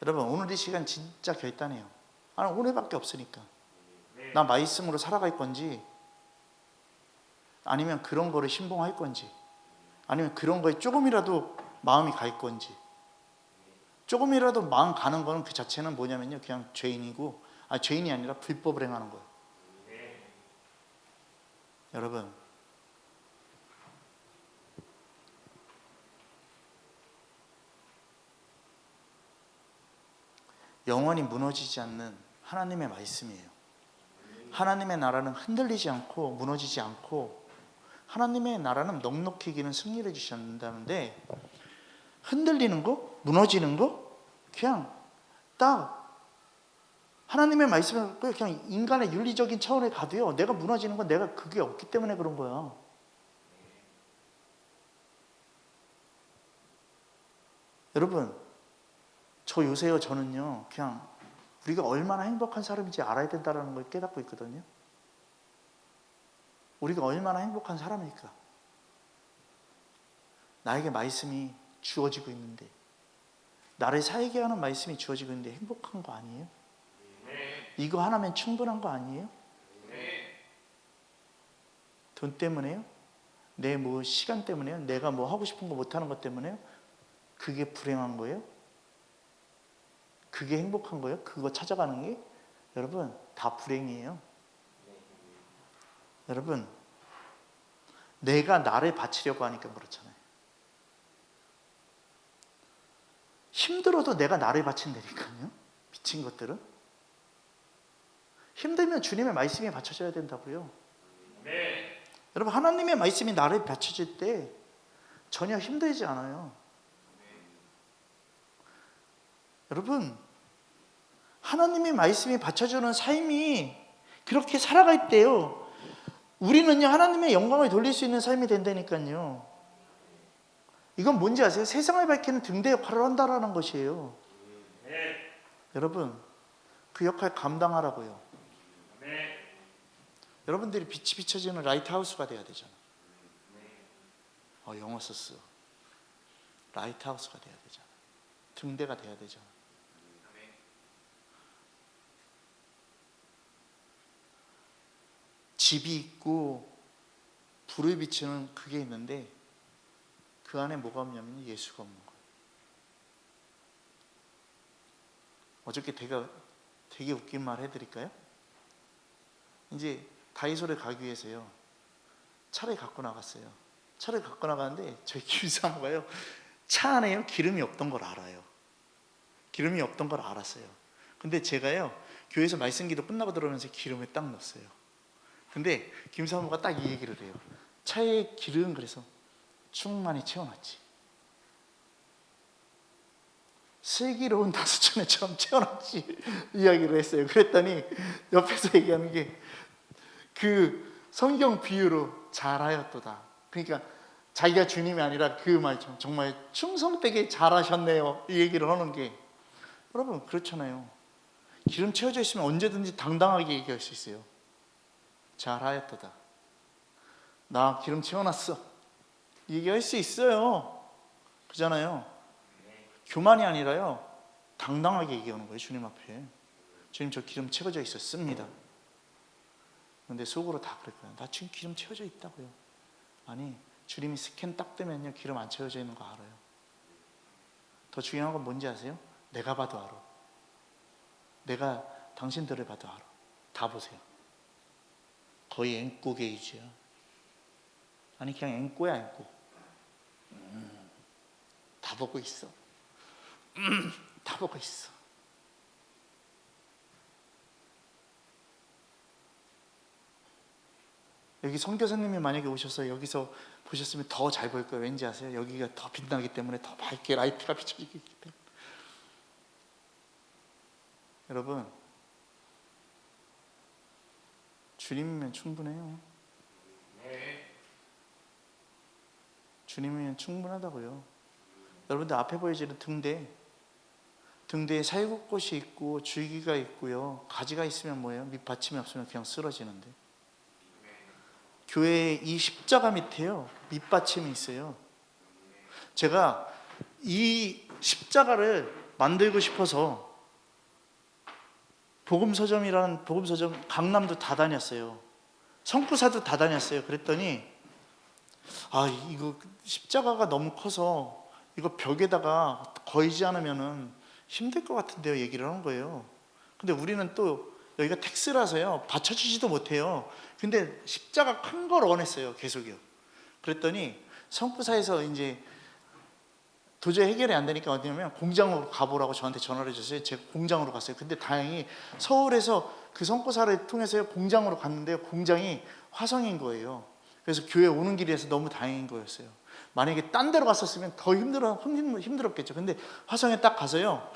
여러분, 오늘 이 시간 진짜 결단해요. 오늘밖에 없으니까. 나 말씀으로 살아갈 건지, 아니면 그런 거를 신봉할 건지, 아니면 그런 거에 조금이라도 마음이 갈 건지. 조금이라도 마음 가는 거는 그 자체는 뭐냐면요, 그냥 죄인이고, 죄인이 아니라 불법을 행하는 거예요. 여러분, 영원히 무너지지 않는 하나님의 말씀이에요. 하나님의 나라는 흔들리지 않고 무너지지 않고, 하나님의 나라는 넉넉히 기는 승리를 주셨는데, 흔들리는 거, 무너지는 거, 그냥 딱 하나님의 말씀을 그냥 인간의 윤리적인 차원에 가도요, 내가 무너지는 건 내가 그게 없기 때문에 그런 거야. 여러분, 저 요새요, 저는요, 그냥 우리가 얼마나 행복한 사람인지 알아야 된다는 걸 깨닫고 있거든요. 우리가 얼마나 행복한 사람일까? 나에게 말씀이 주어지고 있는데, 나를 살게 하는 말씀이 주어지고 있는데 행복한 거 아니에요? 이거 하나면 충분한 거 아니에요? 돈 때문에요? 내 뭐 시간 때문에요? 내가 뭐 하고 싶은 거 못하는 것 때문에요? 그게 불행한 거예요? 그게 행복한 거예요? 그거 찾아가는 게? 여러분, 다 불행이에요. 여러분, 내가 나를 바치려고 하니까 그렇잖아요. 힘들어도 내가 나를 바친다니까요. 미친 것들은. 힘들면 주님의 말씀이 받쳐져야 된다고요. 여러분, 하나님의 말씀이 나를 받쳐질 때 전혀 힘들지 않아요. 여러분, 하나님의 말씀이 받쳐주는 삶이 그렇게 살아갈 때요, 우리는요, 하나님의 영광을 돌릴 수 있는 삶이 된다니까요. 이건 뭔지 아세요? 세상을 밝히는 등대 역할을 한다라는 것이에요. 여러분, 그 역할 감당하라고요. 여러분들이 빛이 비춰지는 라이트하우스가 돼야 되잖아. 영어 썼어. 라이트하우스가 돼야 되잖아. 등대가 돼야 되잖아. 집이 있고 불을 비추는 그게 있는데 그 안에 뭐가 없냐면 예수가 없는 거예요. 어저께 되게 웃긴 말 해드릴까요? 이제 다이소를 가기 위해서요, 차를 갖고 나갔어요. 차를 갖고 나가는데 저희 김사모가요, 차 안에요 기름이 없던 걸 알아요. 기름이 없던 걸 알았어요. 근데 제가요, 교회에서 말씀 기도 끝나고 들어오면서 기름을 딱 넣었어요. 근데 김사모가 딱 이 얘기를 해요. 차에 기름 그래서 충만히 채워놨지. 슬기로운 다수천에처럼 채워놨지. 이야기를 했어요. 그랬더니 옆에서 얘기하는 게 그 성경 비유로 잘하였도다. 그러니까 자기가 주님이 아니라 그 말처럼 정말 충성되게 잘하셨네요. 이 얘기를 하는 게, 여러분 그렇잖아요. 기름 채워져 있으면 언제든지 당당하게 얘기할 수 있어요. 잘하였도다. 나 기름 채워놨어. 얘기할 수 있어요. 그잖아요. 교만이 아니라요, 당당하게 얘기하는 거예요. 주님 앞에. 주님, 저 기름 채워져 있었습니다. 근데 속으로 다 그럴 거예요. 나 지금 기름 채워져 있다고요. 아니, 주님이 스캔 딱 뜨면요, 기름 안 채워져 있는 거 알아요. 더 중요한 건 뭔지 아세요? 내가 봐도 알아. 내가 당신들을 봐도 알아. 다 보세요. 거의 앵꼬 게이지야. 아니, 그냥 앵꼬야, 앵꼬. 다 보고 있어. 다 보고 있어. 여기 선교사님이 만약에 오셔서 여기서 보셨으면 더 잘 보일 거예요. 왠지 아세요? 여기가 더 빛나기 때문에, 더 밝게 라이트가 비춰지기 때문에. 여러분, 주님이면 충분해요. 주님이면 충분하다고요. 여러분들 앞에 보여지는 등대에 살구꽃이 있고 줄기가 있고요, 가지가 있으면 뭐예요? 밑받침이 없으면 그냥 쓰러지는데, 교회에 이 십자가 밑에요, 밑받침이 있어요. 제가 이 십자가를 만들고 싶어서 복음서점이라는 복음서점 강남도 다 다녔어요. 성구사도 다 다녔어요. 그랬더니 이거 십자가가 너무 커서 이거 벽에다가 걸지 않으면은 힘들 것 같은데요, 얘기를 하는 거예요. 근데 우리는 또 여기가 텍스라서요, 받쳐주지도 못해요. 근데 십자가 큰 걸 원했어요, 계속요. 그랬더니 성구사에서 이제 도저히 해결이 안 되니까 어디냐면 공장으로 가보라고 저한테 전화를 해줬어요. 제가 공장으로 갔어요. 근데 다행히 서울에서 그 성구사를 통해서 공장으로 갔는데요, 공장이 화성인 거예요. 그래서 교회 오는 길에서 너무 다행인 거였어요. 만약에 딴 데로 갔었으면 더 힘들었겠죠. 근데 화성에 딱 가서요,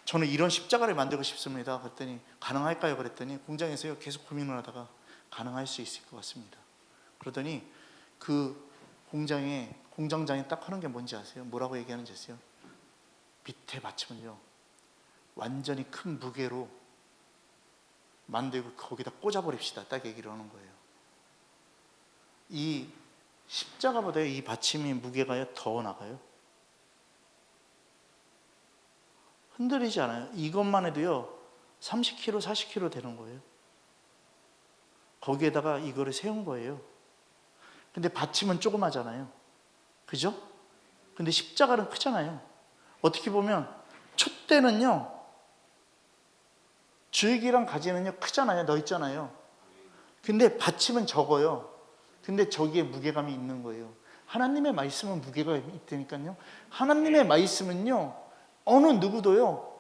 저는 이런 십자가를 만들고 싶습니다. 그랬더니 가능할까요? 그랬더니 공장에서요, 계속 고민을 하다가 가능할 수 있을 것 같습니다. 그러더니 그 공장장이 딱 하는 게 뭔지 아세요? 뭐라고 얘기하는지 아세요? 밑에 받침은요, 완전히 큰 무게로 만들고 거기다 꽂아버립시다. 딱 얘기를 하는 거예요. 이 십자가보다 이 받침이 무게가 더 나가요. 흔들리지 않아요. 이것만 해도요 30kg, 40kg 되는 거예요. 거기에다가 이거를 세운 거예요. 근데 받침은 조그마잖아요. 그죠? 근데 십자가는 크잖아요. 어떻게 보면 촛대는요, 줄기랑 가지는요 크잖아요. 넣있잖아요. 근데 받침은 적어요. 근데 저기에 무게감이 있는 거예요. 하나님의 말씀은 무게가 있다니까요. 하나님의 말씀은요, 어느 누구도요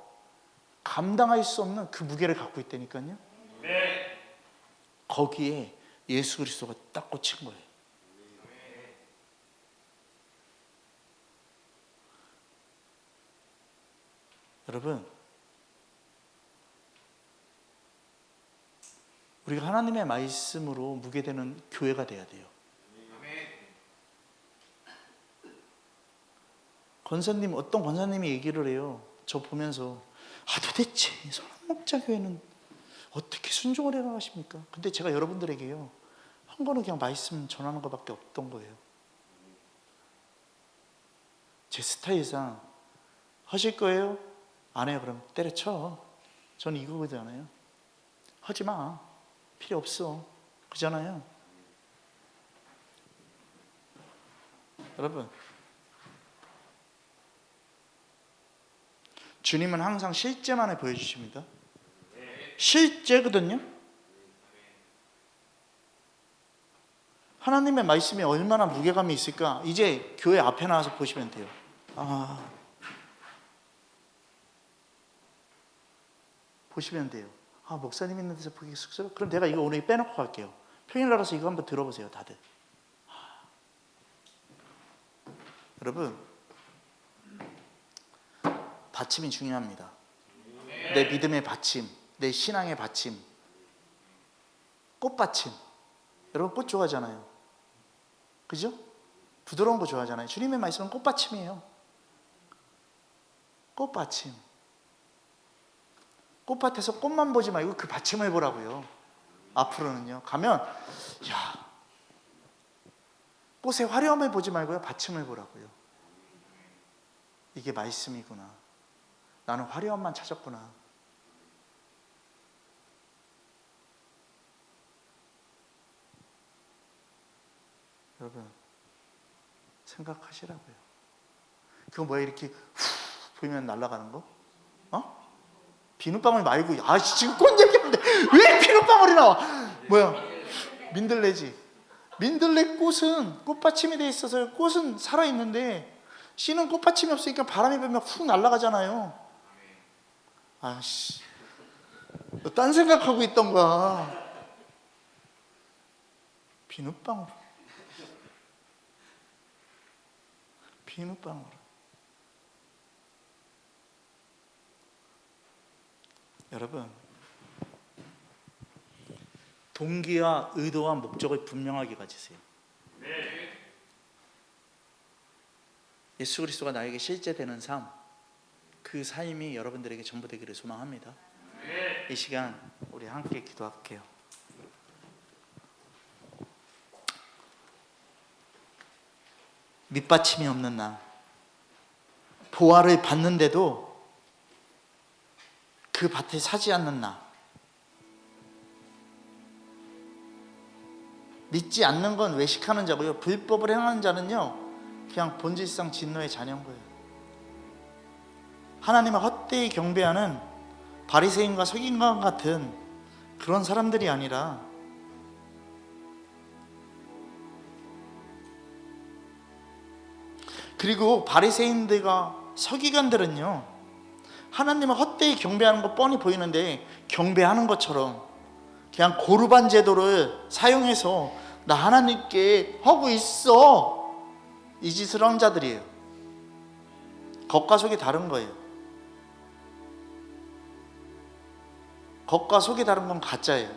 감당할 수 없는 그 무게를 갖고 있다니까요. 거기에 예수 그리스도가 딱 꽂힌 거예요. 여러분, 우리가 하나님의 말씀으로 무게되는 교회가 돼야 돼요. 권사님, 어떤 권사님이 얘기를 해요. 저 보면서 도대체 선한 목자 교회는 어떻게 순종을 해 나가십니까? 근데 제가 여러분들에게요, 한 거는 그냥 말씀 전하는 것밖에 없던 거예요. 제 스타일상 하실 거예요? 안 해요? 그럼 때려쳐. 저는 이거거든요. 하지 마. 필요 없어. 그잖아요. 여러분, 주님은 항상 실제만을 보여주십니다. 실제거든요. 하나님의 말씀이 얼마나 무게감이 있을까? 이제 교회 앞에 나와서 보시면 돼요. 보시면 돼요. 목사님 있는 데서 보기 쑥스러워? 그럼 내가 이거 오늘 빼놓고 갈게요. 평일날라서 이거 한번 들어보세요, 다들. 여러분, 받침이 중요합니다. 내 믿음의 받침, 내 신앙의 받침, 꽃받침. 여러분 꽃 좋아하잖아요. 그죠? 부드러운 거 좋아하잖아요. 주님의 말씀은 꽃받침이에요. 꽃받침. 꽃밭에서 꽃만 보지 말고 그 받침을 보라고요. 앞으로는요, 가면 꽃의 화려함을 보지 말고요, 받침을 보라고요. 이게 말씀이구나. 나는 화려함만 찾았구나. 여러분, 생각하시라고요. 그거 뭐야, 이렇게 후 보이면 날아가는 거? 비눗방울 말고, 지금 꽃 얘기하는데 왜 비눗방울이 나와? 뭐야? 민들레지. 민들레 꽃은 꽃받침이 돼 있어서 꽃은 살아있는데, 씨는 꽃받침이 없으니까 바람이 불면 훅 날아가잖아요. 너 딴 생각하고 있던가. 비눗방울. 여러분, 동기와 의도와 목적을 분명하게 가지세요. 예수 그리스도가 나에게 실제 되는 삶, 그 삶이 여러분들에게 전부 되기를 소망합니다. 이 시간 우리 함께 기도할게요. 밑받침이 없는 나, 보화를 받는데도 그 밭에 사지 않는 나, 믿지 않는 건 외식하는 자고요, 불법을 행하는 자는요 그냥 본질상 진노의 자녀인 거예요. 하나님을 헛되이 경배하는 바리새인과 서기관 같은 그런 사람들이 아니라, 그리고 바리새인들과 서기관들은요, 하나님을 헛되이 경배하는 거 뻔히 보이는데 경배하는 것처럼 그냥 고르반 제도를 사용해서 나 하나님께 하고 있어, 이 짓을 하는 자들이에요. 겉과 속이 다른 거예요. 겉과 속이 다른 건 가짜예요.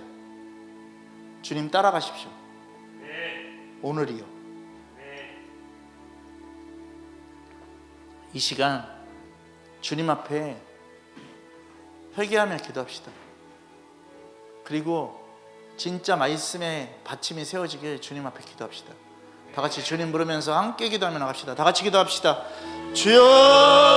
주님 따라가십시오. 오늘이요. 이 시간 주님 앞에 회개하며 기도합시다. 그리고 진짜 말씀의 받침이 세워지길 주님 앞에 기도합시다. 다 같이 주님 부르면서 함께 기도하며 나갑시다. 다 같이 기도합시다. 주여!